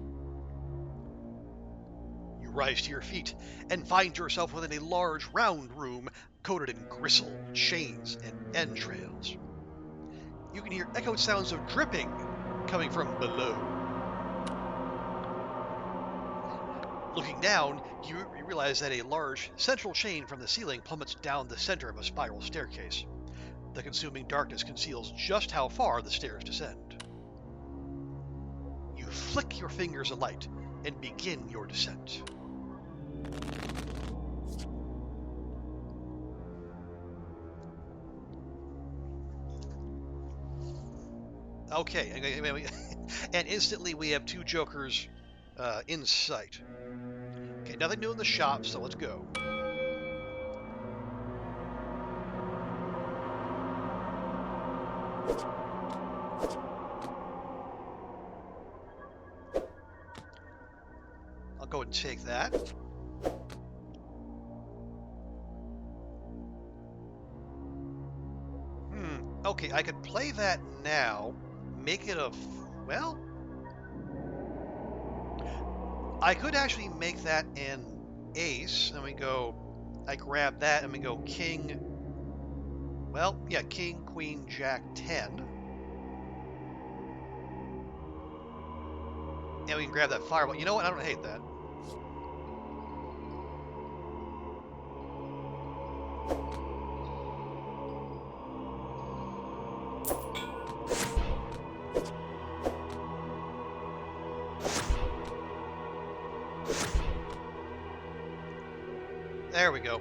[SPEAKER 1] You rise to your feet and find yourself within a large, round room coated in gristle, chains, and entrails. You can hear echoed sounds of dripping coming from below. Looking down, you realize that a large, central chain from the ceiling plummets down the center of a spiral staircase. The consuming darkness conceals just how far the stairs descend. You flick your fingers alight and begin your descent. Okay, and instantly we have 2 jokers in sight. Okay, nothing new in the shop, so let's go. I'll go ahead and take that. Okay, I could play that now, make it a, well, I could actually make that an ace, and we go, I grab that, and we go king, well, yeah, king, queen, jack, 10. And we can grab that fireball. You know what? I don't hate that. There we go.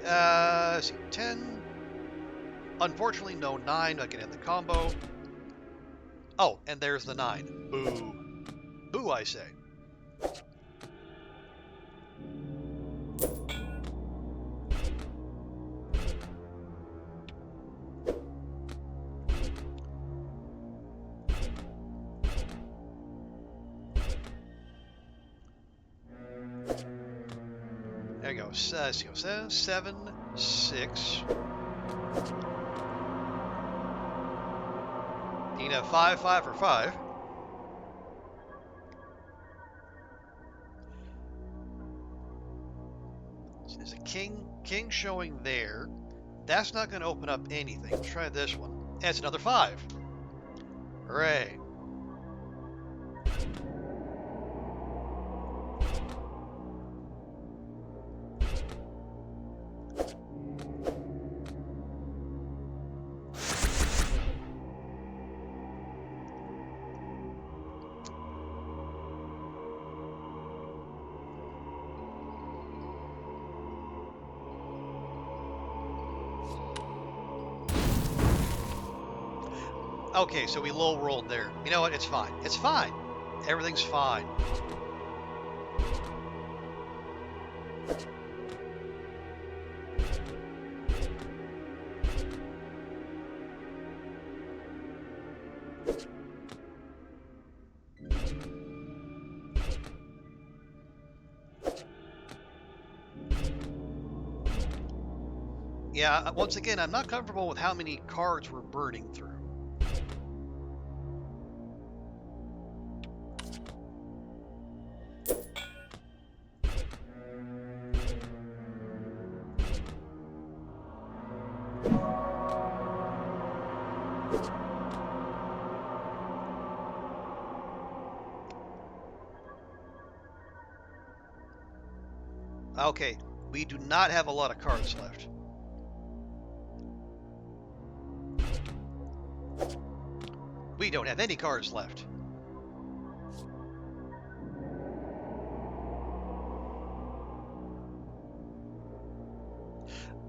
[SPEAKER 1] Let's see, 10. Unfortunately, no 9. I can end the combo. Oh, and there's the 9. Boo. Boo, I say. There you go. 7, 6. You can have 5, 5 for 5. So there's a king showing there. That's not going to open up anything. Let's try this one. And it's another 5. Hooray. Okay, so we low rolled there. You know what? It's fine. It's fine. Everything's fine. Yeah, once again, I'm not comfortable with how many cards we're burning through. Okay, we do not have a lot of cards left. We don't have any cards left.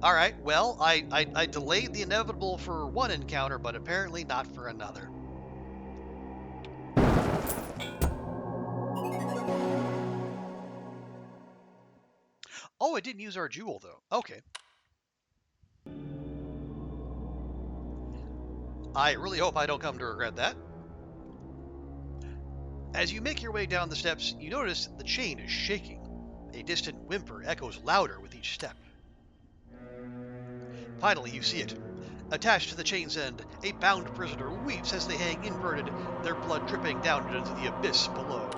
[SPEAKER 1] Alright, well, I delayed the inevitable for one encounter, but apparently not for another. Oh, I didn't use our jewel, though. Okay. I really hope I don't come to regret that. As you make your way down the steps, you notice the chain is shaking. A distant whimper echoes louder with each step. Finally, you see it. Attached to the chain's end, a bound prisoner weeps as they hang inverted, their blood dripping down into the abyss below.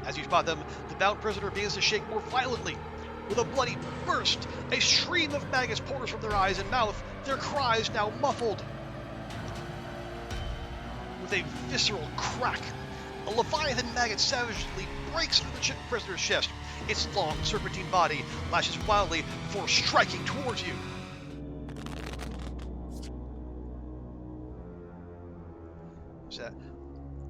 [SPEAKER 1] As you spot them, the bound prisoner begins to shake more violently. With a bloody burst, a stream of maggots pours from their eyes and mouth, their cries now muffled. With a visceral crack, a leviathan maggot savagely breaks through the prisoner's chest. Its long, serpentine body lashes wildly before striking towards you.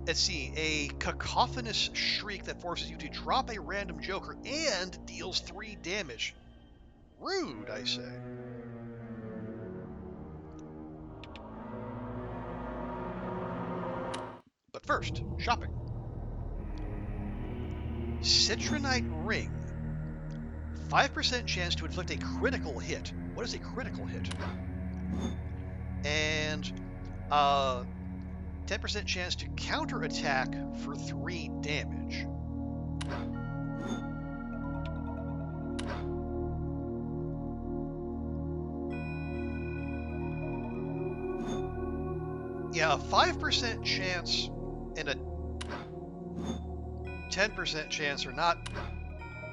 [SPEAKER 1] Let's see, a cacophonous shriek that forces you to drop a random joker and deals 3 damage. Rude, I say. But first, shopping. Citronite Ring. 5% chance to inflict a critical hit. What is a critical hit? And 10% chance to counterattack for 3 damage. Yeah, a 5% chance and a 10% chance are not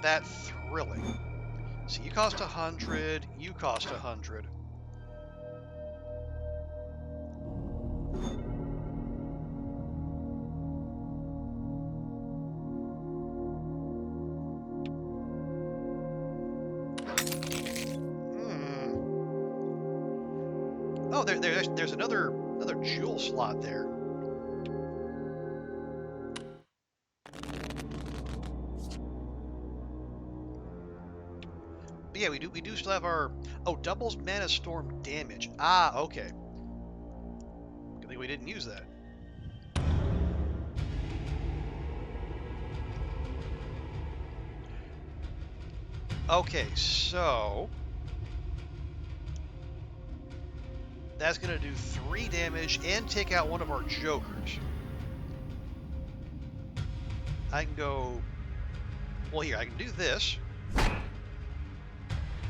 [SPEAKER 1] that thrilling. So you cost 100, you cost 100. Oh, there's another jewel slot there. But yeah, we do still have our doubles mana storm damage. Ah, okay. Good thing we didn't use that. Okay, so that's going to do 3 damage and take out one of our jokers. I can go... Well, here, I can do this.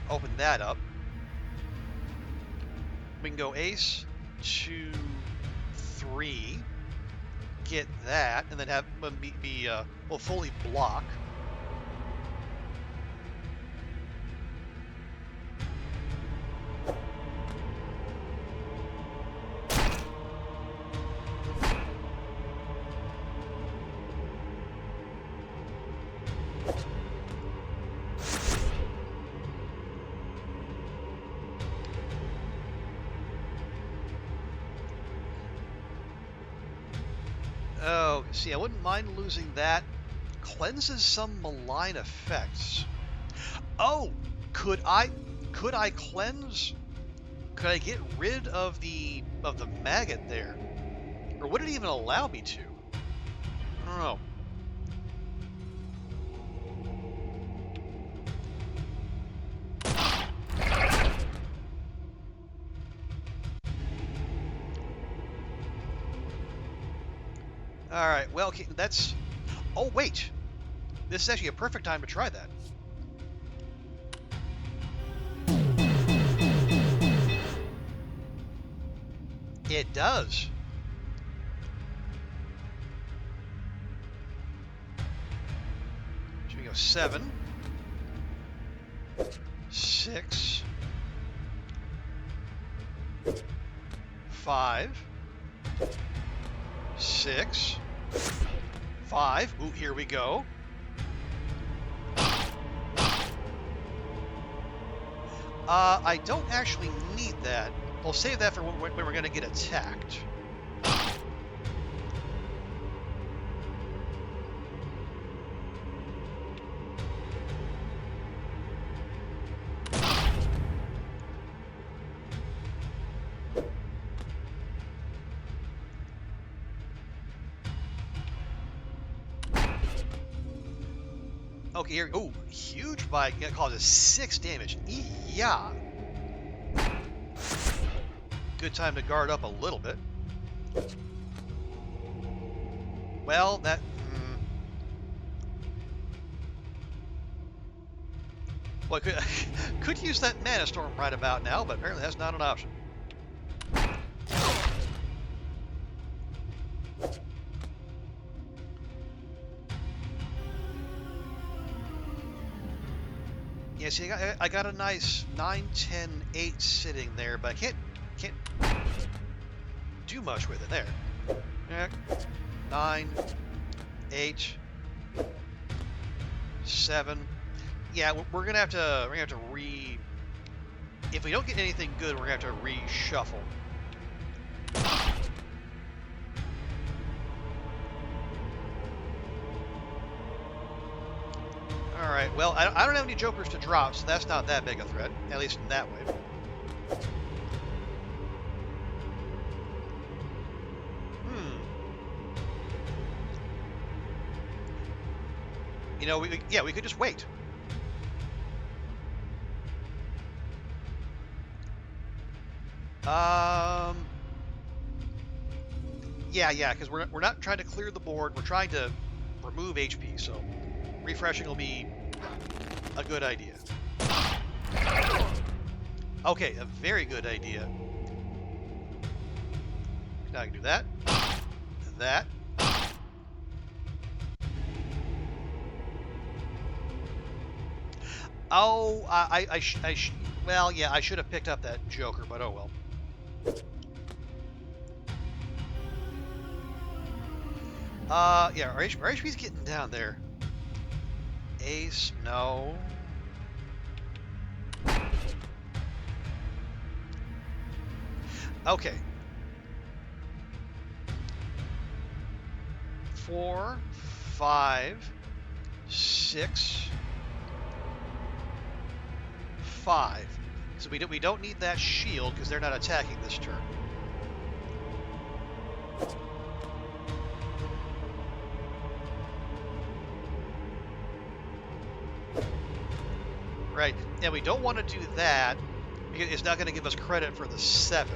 [SPEAKER 1] Open that up. We can go ace, 2, 3. Get that, and then have well, fully block. Oh, see, I wouldn't mind losing that. Cleanses some malign effects. Oh, could I cleanse Could I get rid of the maggot there? Or would it even allow me to? I don't know. Alright, well, okay, that's... Oh, wait! This is actually a perfect time to try that. It does. So we go 7, 6, 5, 6, 5. Ooh, here we go. I don't actually need that. We'll save that for when we're going to get attacked. Okay, here. Ooh, huge bite. It causes 6 damage. Yeah. Good time to guard up a little bit. Well, that... Well, I could use that Mana Storm right about now, but apparently that's not an option. Yeah, see, I got a nice 9, 10, 8 sitting there, but I can't do much with it there. Yeah, 9, 8, 7. Yeah, we're gonna have to if we don't get anything good, we're gonna have to reshuffle. All right. Well, I don't have any jokers to drop, so that's not that big a threat, at least in that way. You know, we could just wait. Yeah, because we're not trying to clear the board. We're trying to remove HP, so refreshing will be a good idea. Okay, a very good idea. Now I can do that, that. Oh, well, yeah, I should have picked up that Joker, but oh well. Yeah, our HP's getting down there. Ace, no. Okay. 4, 5, 6, 5. So we don't need that shield because they're not attacking this turn. Right, and we don't want to do that because it's not going to give us credit for the 7.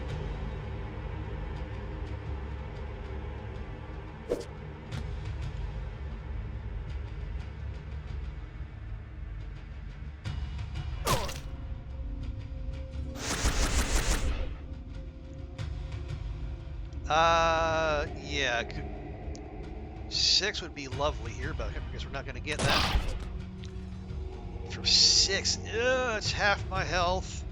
[SPEAKER 1] Yeah, 6 would be lovely here, but I guess we're not going to get that. For 6, it's half my health.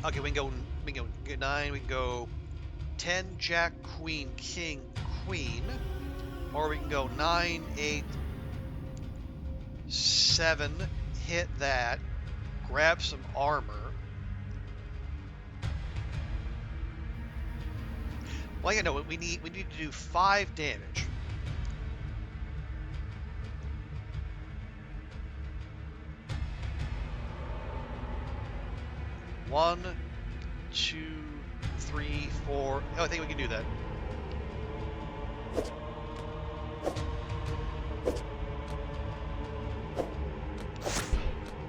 [SPEAKER 1] Okay, we can go 9, we can go 10, Jack, Queen, King, Queen. Or we can go 9, 8, 7, hit that, grab some armor. Well, you know, we need to do 5 damage. 1, 2, 3, 4. Oh, I think we can do that.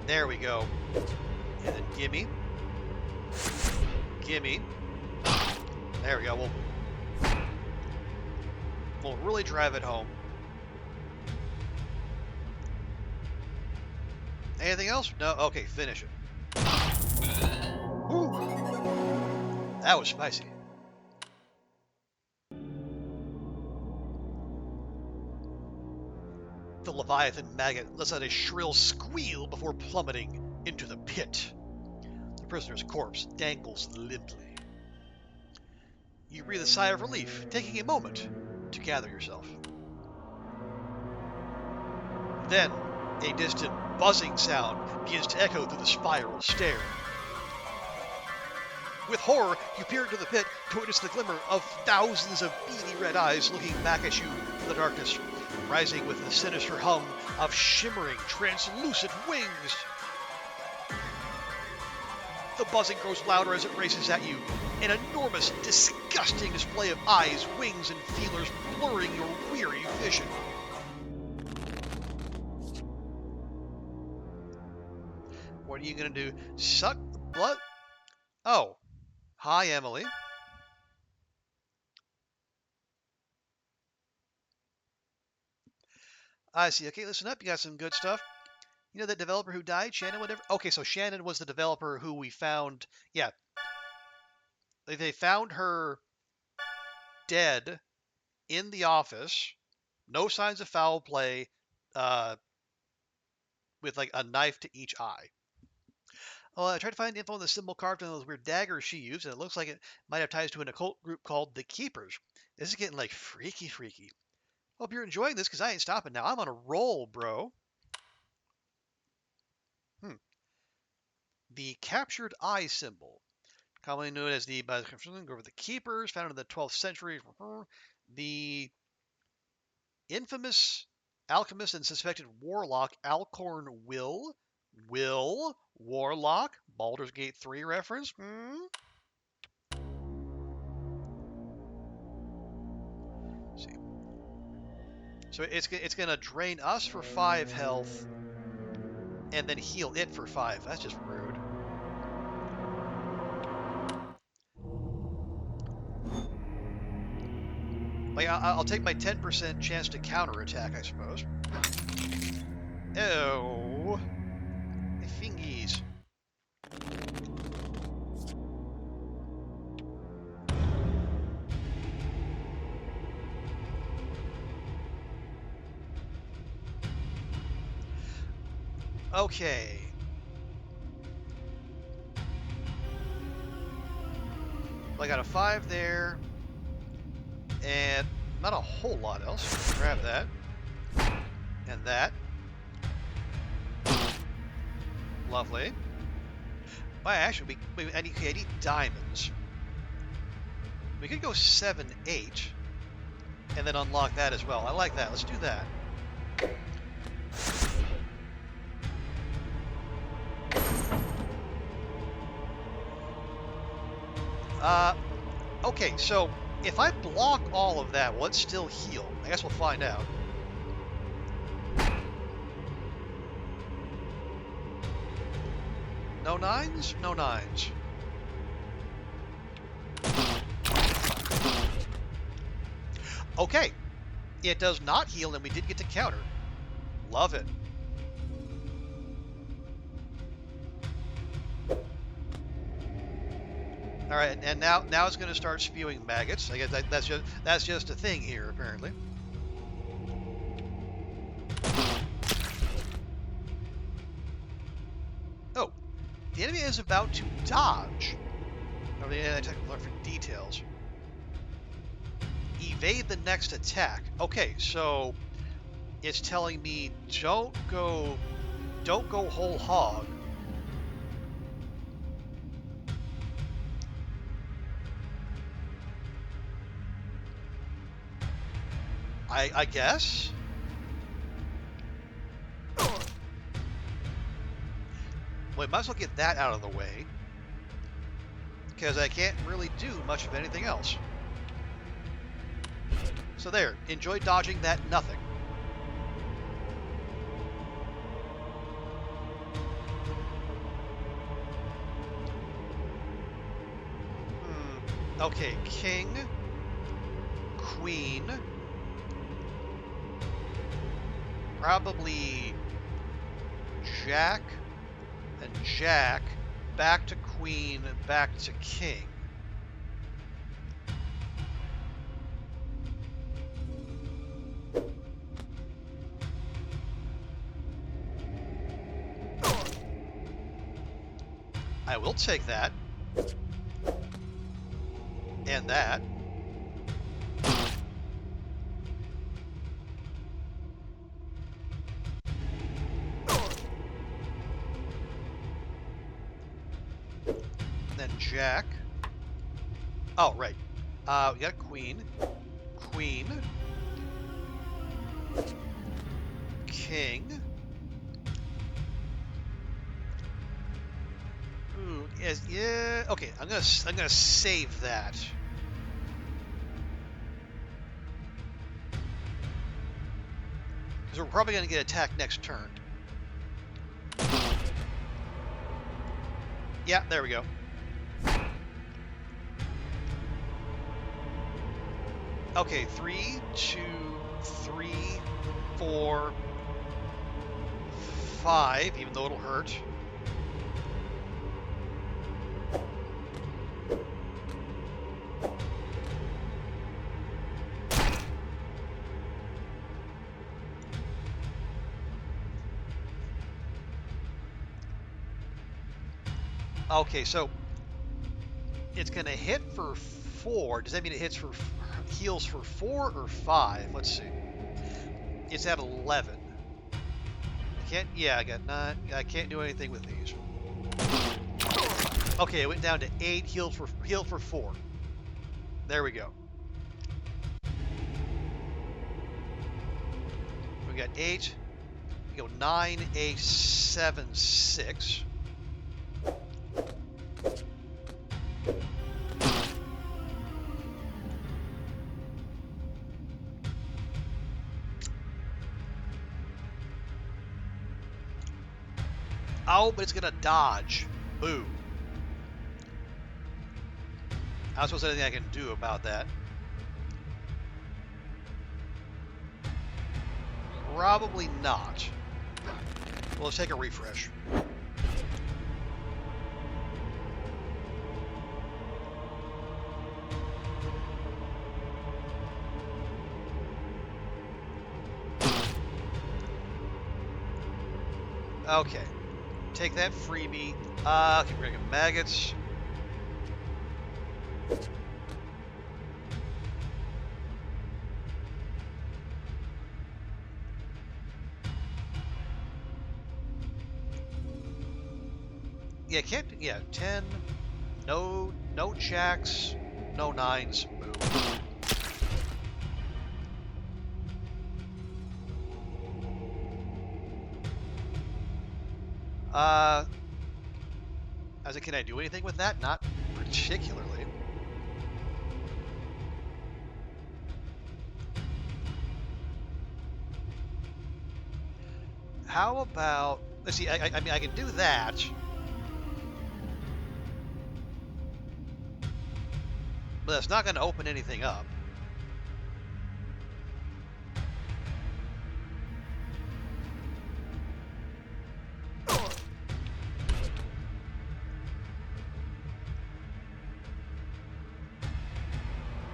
[SPEAKER 1] There we go. And then gimme. Gimme. There we go. We'll really drive it home. Anything else? No? Okay, finish it. Woo! That was spicy. The Leviathan maggot lets out a shrill squeal before plummeting into the pit. The prisoner's corpse dangles limply. You breathe a sigh of relief, taking a moment to gather yourself. Then, a distant buzzing sound begins to echo through the spiral stair. With horror, you peer into the pit to witness the glimmer of thousands of beady red eyes looking back at you from the darkness, rising with the sinister hum of shimmering, translucent wings. The buzzing grows louder as it races at you, an enormous, disgusting display of eyes, wings, and feelers blurring your weary vision. What are you gonna do? Suck the blood? Oh. Hi, Emily. I see. Okay, listen up. You got some good stuff. You know that developer who died? Shannon, whatever? Okay, so Shannon was the developer who we found. Yeah. They found her dead in the office. No signs of foul play. With like a knife to each eye. Well, I tried to find info on the symbol carved on those weird daggers she used, and it looks like it might have ties to an occult group called the Keepers. This is getting like freaky. Hope you're enjoying this, because I ain't stopping now. I'm on a roll, bro. The captured eye symbol, commonly known as the over the Keepers, founded in the 12th century. The infamous alchemist and suspected warlock Alcorn Will Warlock, Baldur's Gate 3 reference. See. So it's gonna drain us for 5 health, and then heal it for 5. That's just rude. Like I'll take my 10% chance to counterattack, I suppose. Oh, my fingies. Okay. Well, I got a 5 there, and not a whole lot else. Grab that, and that. Lovely. Well, actually, I need diamonds. We could go 7, 8, and then unlock that as well. I like that. Let's do that. Okay, so if I block all of that, will it still heal? I guess we'll find out. No 9s? No 9s. Okay. It does not heal, and we did get to counter. Love it. All right, and now it's going to start spewing maggots. I guess that's just a thing here, apparently. Oh, the enemy is about to dodge. Oh, the anti-technical alert for details. Evade the next attack. Okay, so it's telling me don't go whole hog. I guess. Well, we might as well get that out of the way. because I can't really do much of anything else. So there, enjoy dodging that nothing. Okay, king, queen, probably jack, and jack, back to queen, back to king. I will take that. And that. And then jack. Oh, right. We got queen. Queen. King. Ooh, yes, yeah. Okay, I'm gonna save that. Because we're probably gonna get attacked next turn. Yeah, there we go. Okay, 3, 2, 3, 4, 5, even though it'll hurt. Okay, so it's gonna hit for 4. Does that mean it hits for heals for 4 or 5? Let's see. It's at 11. I can't. Yeah, I got 9. I can't do anything with these. Okay, it went down to 8. Healed for 4. There we go. We got 8. We go 9, 8, 7, 6. Oh, but it's gonna dodge. Boo. I don't suppose there's anything I can do about that. Probably not. Well, let's take a refresh. Okay. Take that freebie. Okay, bring in maggots. Yeah, can't. Yeah, 10. No jacks. No 9s. Boo. Can I do anything with that? Not particularly. How about, let's see, I mean, I can do that. But that's not going to open anything up.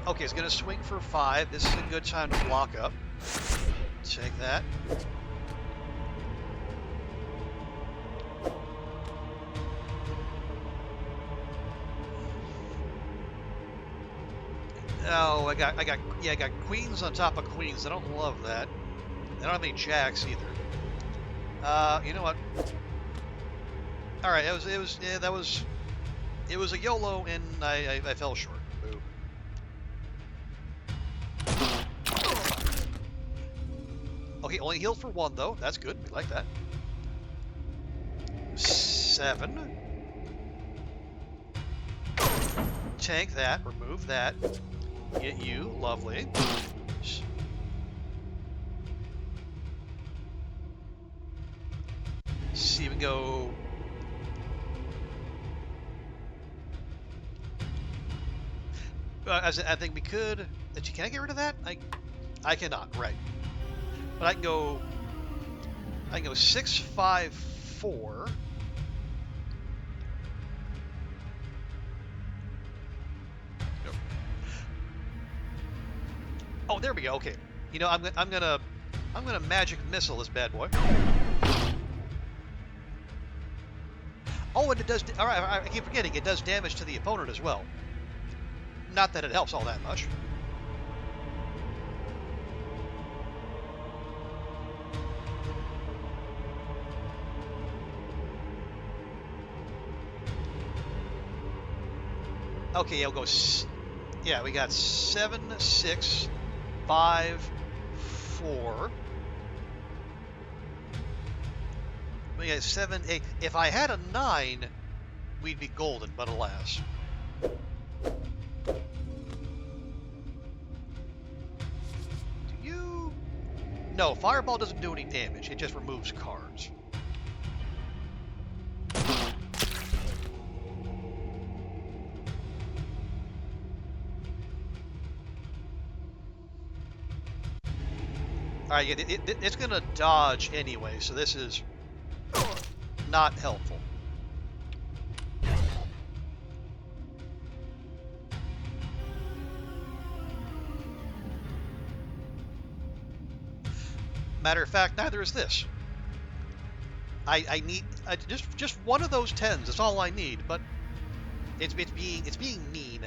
[SPEAKER 1] Okay, it's going to swing for 5. This is a good time to block up. Take that. Oh, I got queens on top of queens. I don't love that. I don't have any jacks either. You know what? All right, it was a YOLO, and I fell short. Boo. Okay, only healed for 1 though. That's good. We like that. 7. tank that. Remove that. Get you. Lovely. See if we can go. I think we could. Can I get rid of that? I cannot. Right. But I can go. I can go 6, 5, 4. Nope. Oh, there we go. Okay. You know, I'm gonna magic missile this bad boy. Oh, and it does. All right, I keep forgetting it does damage to the opponent as well. Not that it helps all that much. Okay, yeah, we'll go. Yeah, we got 7, 6, 5, 4. We got 7, 8. If I had a 9, we'd be golden, but alas. Do you? No, Fireball doesn't do any damage. It just removes cards. Alright, yeah, it's gonna dodge anyway, so this is not helpful. Matter of fact, neither is this. I need just one of those 10s. That's all I need, but it's being mean.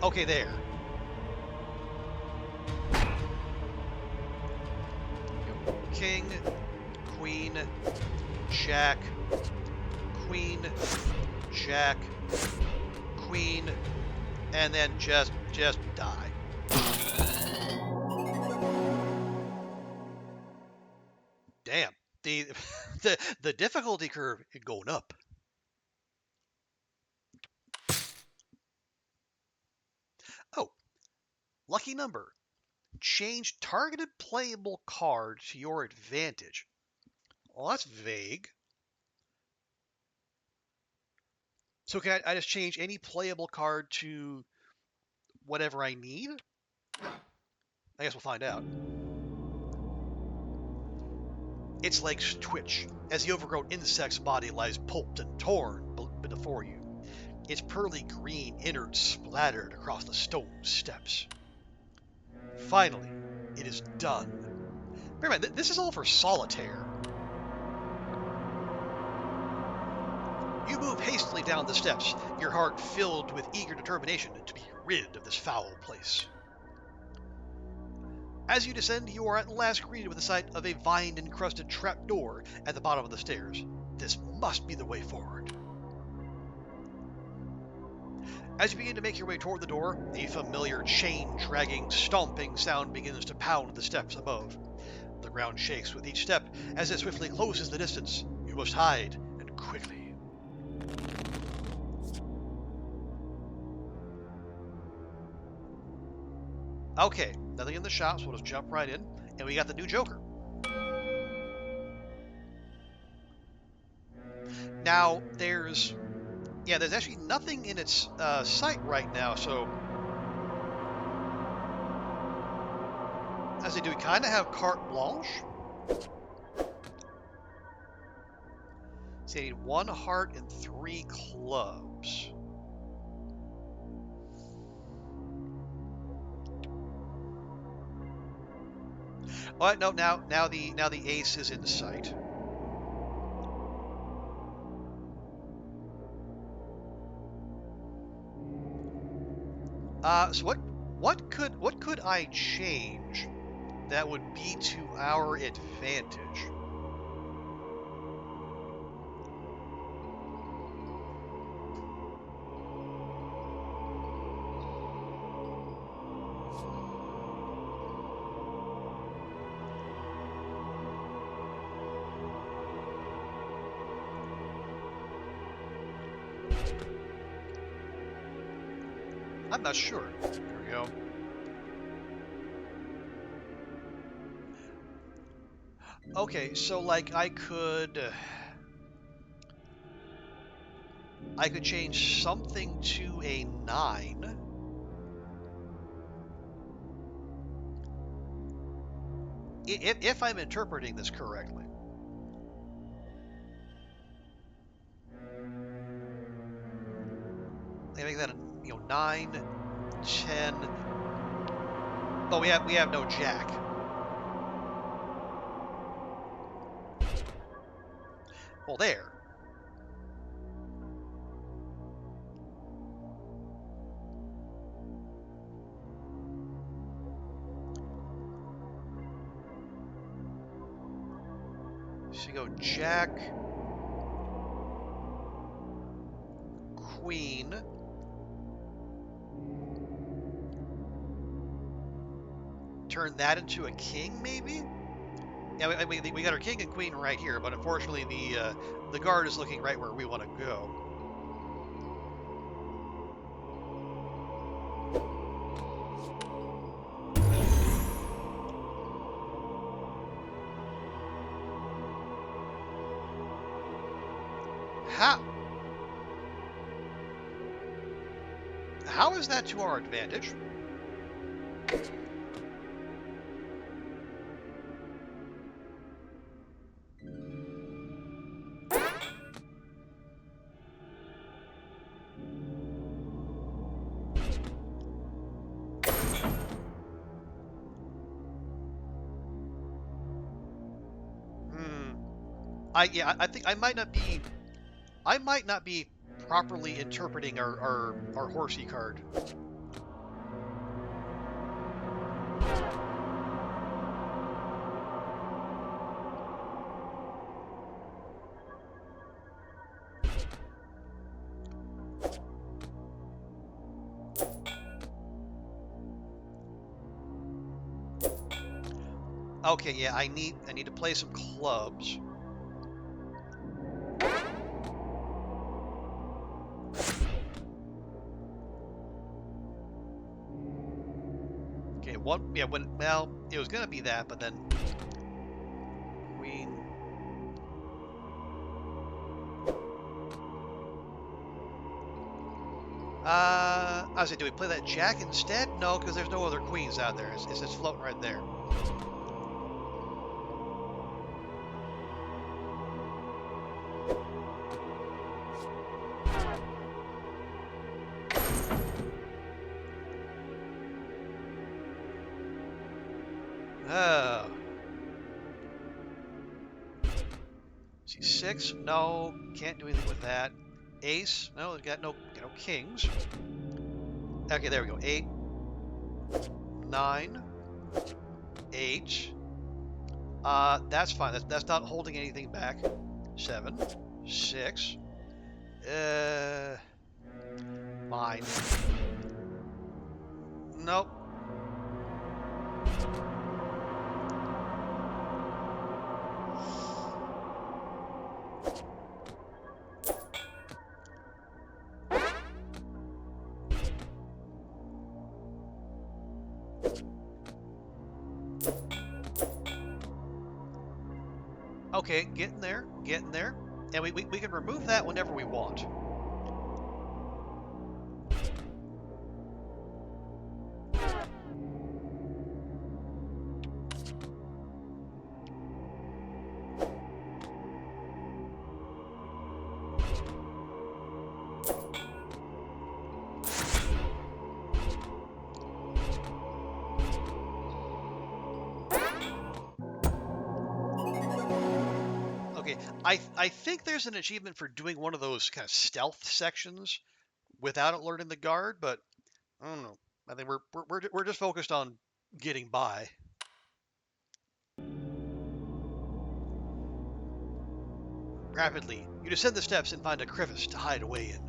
[SPEAKER 1] Okay, there. King, Queen, Jack, Queen, Jack, Queen, and then just die. Damn. The difficulty curve is going up. Oh, lucky number. Change targeted playable card to your advantage. Well, that's vague. So can I just change any playable card to whatever I need? I guess we'll find out. Its legs twitch as the overgrown insect's body lies pulped and torn before you. Its pearly green innards splattered across the stone steps. Finally, it is done. Bear in mind, this is all for Solitaire. You move hastily down the steps, your heart filled with eager determination to be rid of this foul place. As you descend, you are at last greeted with the sight of a vine-encrusted trapdoor at the bottom of the stairs. This must be the way forward. As you begin to make your way toward the door, a familiar chain-dragging, stomping sound begins to pound the steps above. The ground shakes with each step as it swiftly closes the distance. You must hide, and quickly. Okay, nothing in the shop, so we'll just jump right in. And we got the new Joker. Now, there's actually nothing in its sight right now, so... As I do, we kind of have carte blanche. So I need 1 heart and 3 clubs. Oh, no, now the ace is in sight. So what could I change that would be to our advantage? I'm not sure. There we go. Okay, so like I could change something to a 9. If I'm interpreting this correctly. I make that a 9, 10. Oh, we have no jack. Well, there. So you go jack, queen. Turn that into a king, maybe? Yeah, we got our king and queen right here, but unfortunately the guard is looking right where we want to go. How is that to our advantage? I think I might not be properly interpreting our horsey card. Okay, yeah, I need to play some clubs. Okay, well, it was gonna be that, but then queen. I said, do we play that jack instead? No, because there's no other queens out there. It's just floating right there. Oh. C6? No, can't do anything with that. Ace? No, we've got no kings. Okay, there we go. 8, 9, 8. That's fine. That's not holding anything back. 7, 6. Mine. Nope. Okay, getting there. And we can remove that whenever we want. Okay, I think there's an achievement for doing one of those kind of stealth sections without alerting the guard, but I don't know. I think we're just focused on getting by. Rapidly, you descend the steps and find a crevice to hide away in.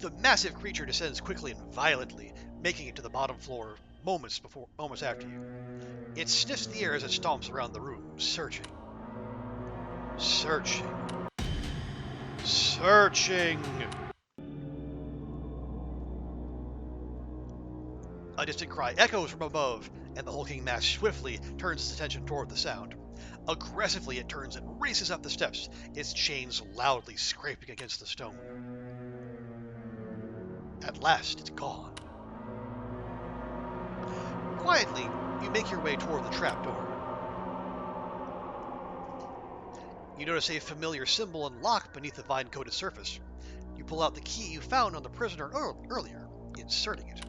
[SPEAKER 1] The massive creature descends quickly and violently, making it to the bottom floor moments after you. It sniffs the air as it stomps around the room, searching. Searching. A distant cry echoes from above, and the hulking mass swiftly turns its attention toward the sound. Aggressively, it turns and races up the steps, its chains loudly scraping against the stone. At last, it's gone. Quietly, you make your way toward the trapdoor. You notice a familiar symbol and lock beneath the vine-coated surface. You pull out the key you found on the prisoner earlier, inserting it.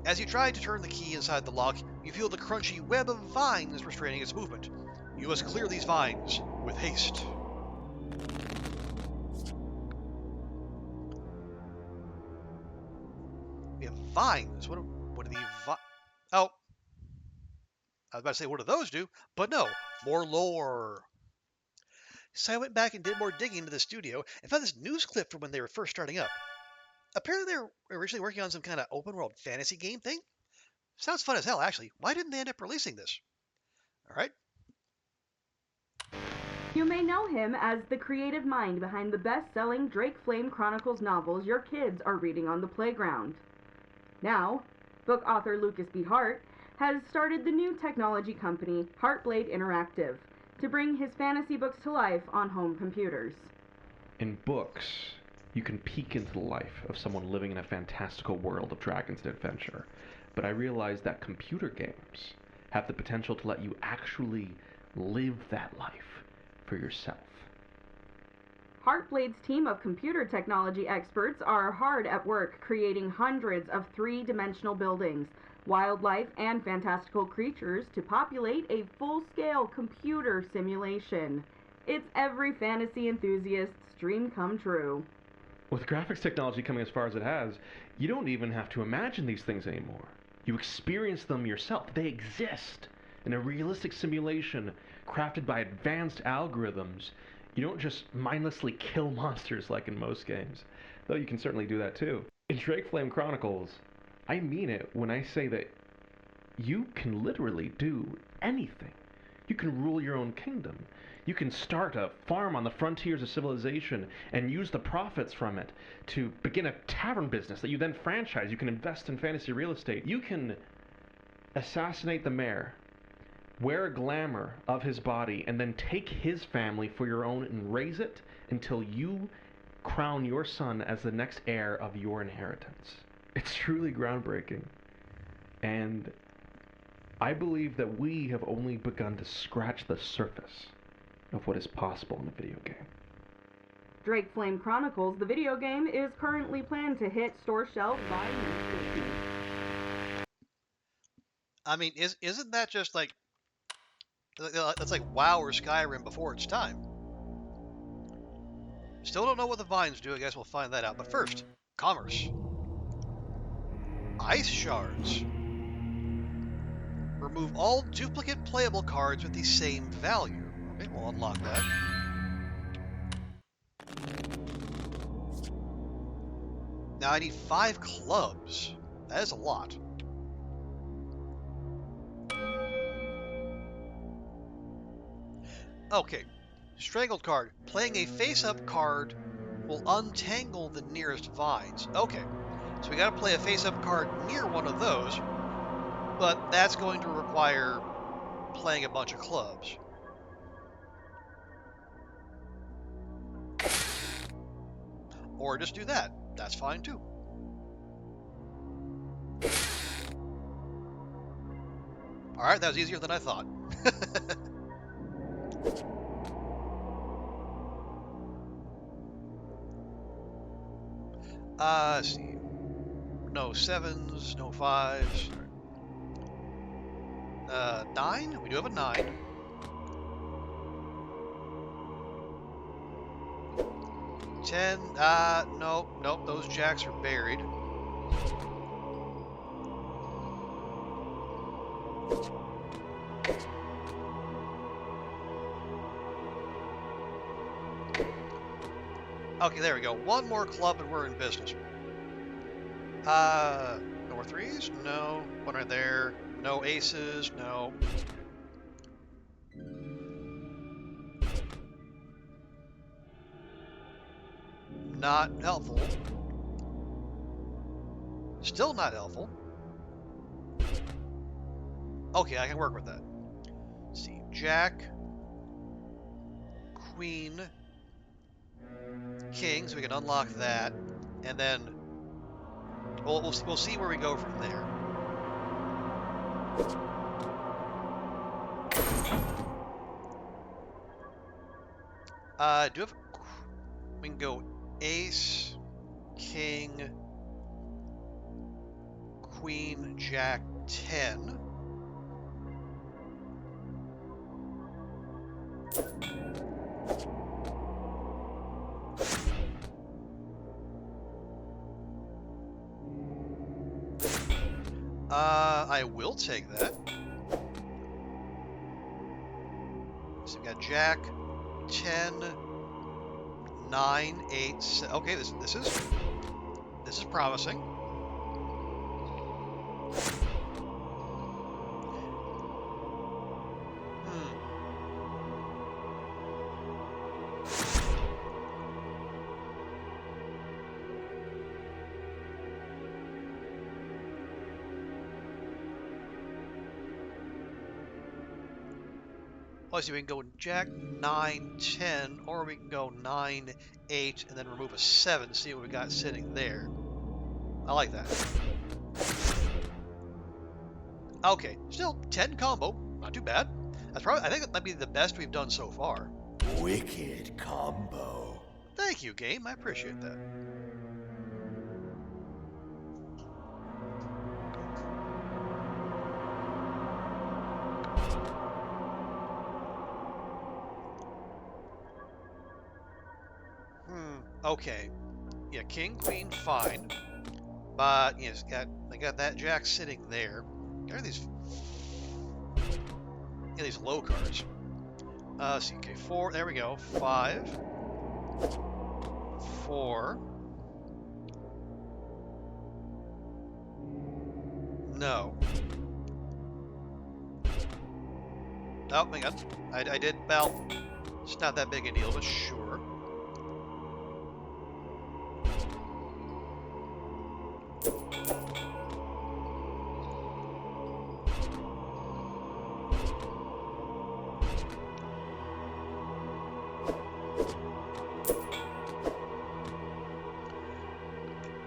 [SPEAKER 1] As you try to turn the key inside the lock, you feel the crunchy web of vines restraining its movement. You must clear these vines with haste. We have vines. What do the Oh, I was about to say, what do those do? But no, more lore. So I went back and did more digging into the studio and found this news clip from when they were first starting up. Apparently they were originally working on some kind of open world fantasy game thing. Sounds fun as hell, actually. Why didn't they end up releasing this? Alright.
[SPEAKER 7] You may know him as the creative mind behind the best-selling Drake Flame Chronicles novels your kids are reading on the playground. Now, book author Lucas B. Hart has started the new technology company Heartblade Interactive to bring his fantasy books to life on home computers.
[SPEAKER 8] In books, you can peek into the life of someone living in a fantastical world of dragons and adventure, but I realize that computer games have the potential to let you actually live that life for yourself.
[SPEAKER 7] Heartblade's team of computer technology experts are hard at work creating hundreds of three-dimensional buildings, wildlife, and fantastical creatures to populate a full-scale computer simulation. It's every fantasy enthusiast's dream come true.
[SPEAKER 8] With graphics technology coming as far as it has, you don't even have to imagine these things anymore. You experience them yourself. They exist in a realistic simulation crafted by advanced algorithms. You don't just mindlessly kill monsters like in most games, though you can certainly do that too. In Drake Flame Chronicles, I mean it when I say that you can literally do anything. You can rule your own kingdom. You can start a farm on the frontiers of civilization and use the profits from it to begin a tavern business that you then franchise. You can invest in fantasy real estate. You can assassinate the mayor, wear a glamour of his body, and then take his family for your own and raise it until you crown your son as the next heir of your inheritance. It's truly groundbreaking. And I believe that we have only begun to scratch the surface of what is possible in a video game.
[SPEAKER 7] Drake Flame Chronicles, the video game, is currently planned to hit store shelves by next week.
[SPEAKER 1] I mean, isn't that just like that's like WoW or Skyrim before its time? Still don't know what the vines do. I guess we'll find that out. But first, commerce. Ice shards. Remove all duplicate playable cards with the same value. Okay, we'll unlock that. Now I need 5 clubs. That is a lot. Okay, strangled card. Playing a face-up card will untangle the nearest vines. Okay, so we gotta play a face-up card near one of those, but that's going to require playing a bunch of clubs. Or just do that. That's fine too. Alright, that was easier than I thought. Let's see. No 7s, no 5s. 9? We do have a 9. 10, nope, those jacks are buried. Okay, there we go. One more club and we're in business. No more 3s? No. One right there. No aces? No. Not helpful. Still not helpful. Okay, I can work with that. Let's see, Jack, Queen, King, so we can unlock that, and then we'll see where we go from there. Do you have? We can go Ace, King, Queen, Jack, 10. I will take that. So we got Jack, 10, 9, 8, 7. Okay, this is promising. Oh, so we can go Jack, 9, 10, or we can go 9, 8, and then remove a 7, see what we got sitting there. I like that. Okay, still 10 combo, not too bad. I think that might be the best we've done so far.
[SPEAKER 2] Wicked combo.
[SPEAKER 1] Thank you, game. I appreciate that. Okay. Yeah, king, queen, fine. But yes, I got that jack sitting there. There are these low cards. See, okay, 4. There we go. 5, 4. No. Oh, hang on. I did. Well, it's not that big a deal, but sure.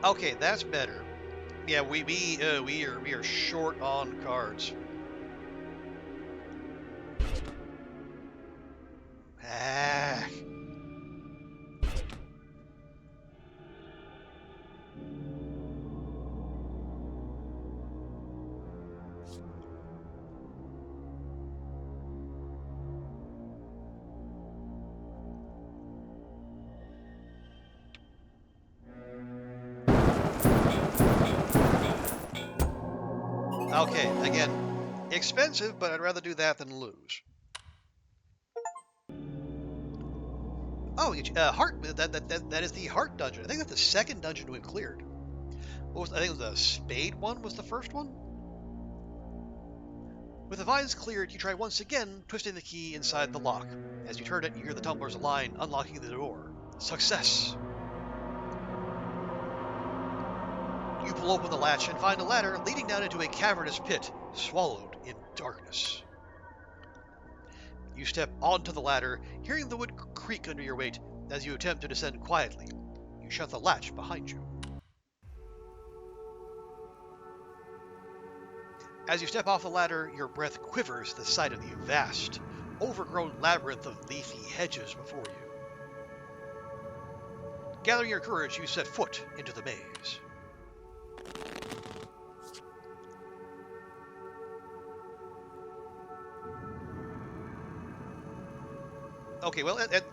[SPEAKER 1] Okay, that's better. Yeah, we are short on cards. Ah. Okay, again, expensive, but I'd rather do that than lose. Oh, heart. That is the heart dungeon. I think that's the second dungeon we've cleared. I think the spade one was the first one. With the vines cleared, you try once again, twisting the key inside the lock. As you turn it, you hear the tumblers align, unlocking the door. Success! You pull open the latch and find a ladder leading down into a cavernous pit, swallowed in darkness. You step onto the ladder, hearing the wood creak under your weight as you attempt to descend quietly. You shut the latch behind you. As you step off the ladder, your breath quivers at the sight of the vast, overgrown labyrinth of leafy hedges before you. Gathering your courage, you set foot into the maze. Okay, well, at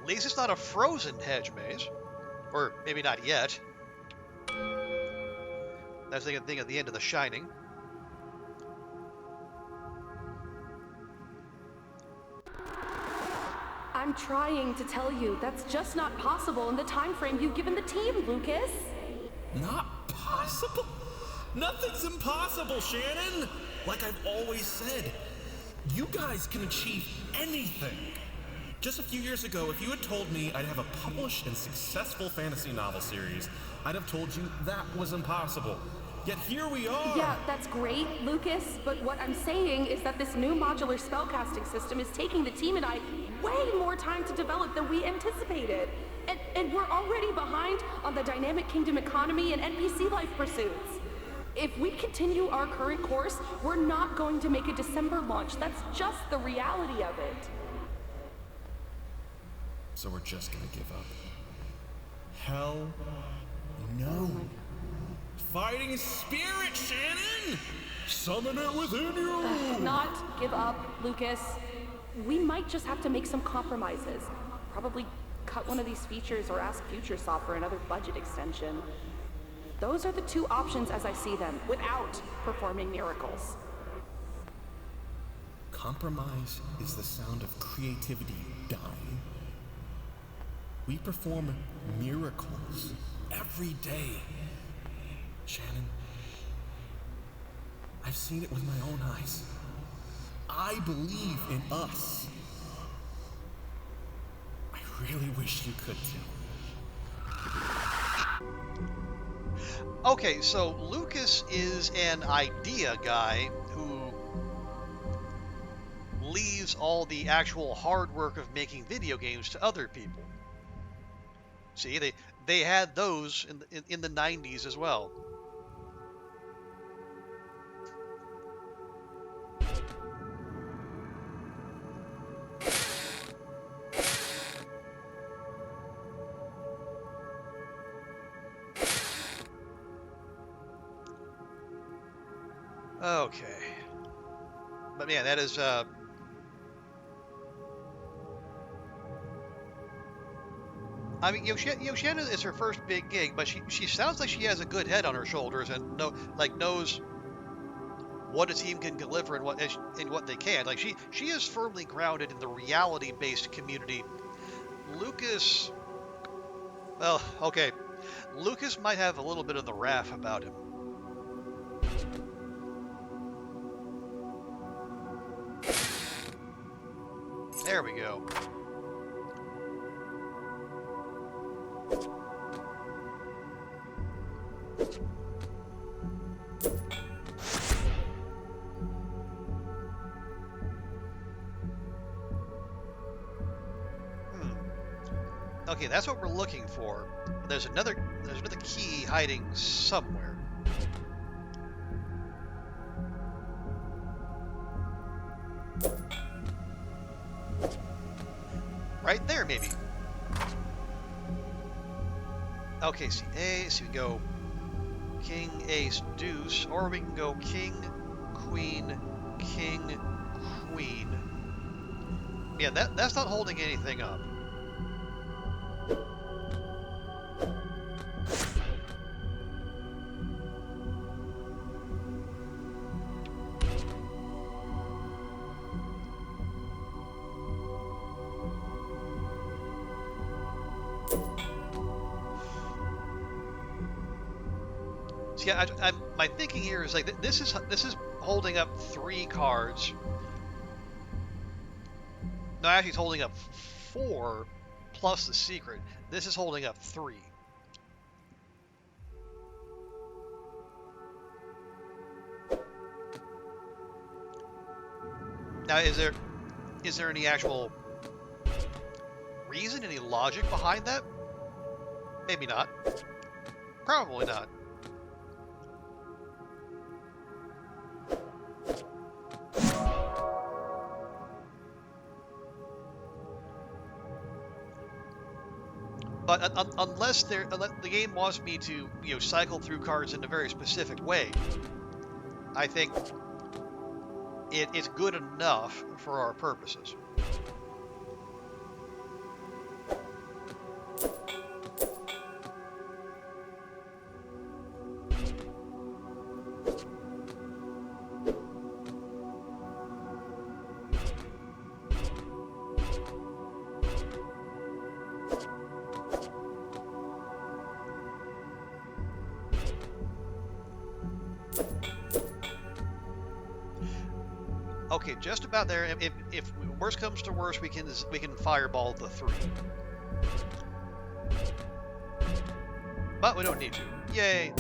[SPEAKER 1] least it's not a frozen hedge maze. Or maybe not yet. That's the thing at the end of The Shining.
[SPEAKER 5] I'm trying to tell you, that's just not possible in the time frame you've given the team, Lucas.
[SPEAKER 4] Not possible? Nothing's impossible, Shannon! Like I've always said, you guys can achieve anything. Just a few years ago, if you had told me I'd have a published and successful fantasy novel series, I'd have told you that was impossible. Yet here we are!
[SPEAKER 5] Yeah, that's great, Lucas, but what I'm saying is that this new modular spellcasting system is taking the team and I way more time to develop than we anticipated. And we're already behind on the Dynamic Kingdom economy and NPC life pursuits. If we continue our current course, we're not going to make a December launch. That's just the reality of it.
[SPEAKER 4] So we're just gonna give up? Hell no. Fighting spirit, Shannon! Summon it within you!
[SPEAKER 5] Not give up, Lucas. We might just have to make some compromises. Probably cut one of these features or ask FutureSoft for another budget extension. Those are the two options as I see them, without performing miracles.
[SPEAKER 4] Compromise is the sound of creativity dying. We perform miracles every day. Shannon, I've seen it with my own eyes. I believe in us. I really wish you could too.
[SPEAKER 1] Okay, so Lucas is an idea guy who leaves all the actual hard work of making video games to other people. See, they had those in the 90s as well. Okay. But man, that is I mean, Shannon is her first big gig, but she sounds like she has a good head on her shoulders and knows what a team can deliver and what they can't. Like she is firmly grounded in the reality-based community. Lucas, well, okay, Lucas might have a little bit of the wrath about him. There we go. Okay, that's what we're looking for. There's another key hiding somewhere. Right there, maybe. Okay, see A, so we go King, Ace, Deuce, or we can go King, Queen, King, Queen. Yeah, that's not holding anything up. See, my thinking here is like this is holding up 3 cards. No, actually, it's holding up 4 plus the secret. This is holding up 3. Now, is there any actual reason, any logic behind that? Maybe not. Probably not. But unless the game wants me to, cycle through cards in a very specific way, I think it's good enough for our purposes. Okay, just about there. If worst comes to worst, we can fireball the 3. But we don't need to. Yay!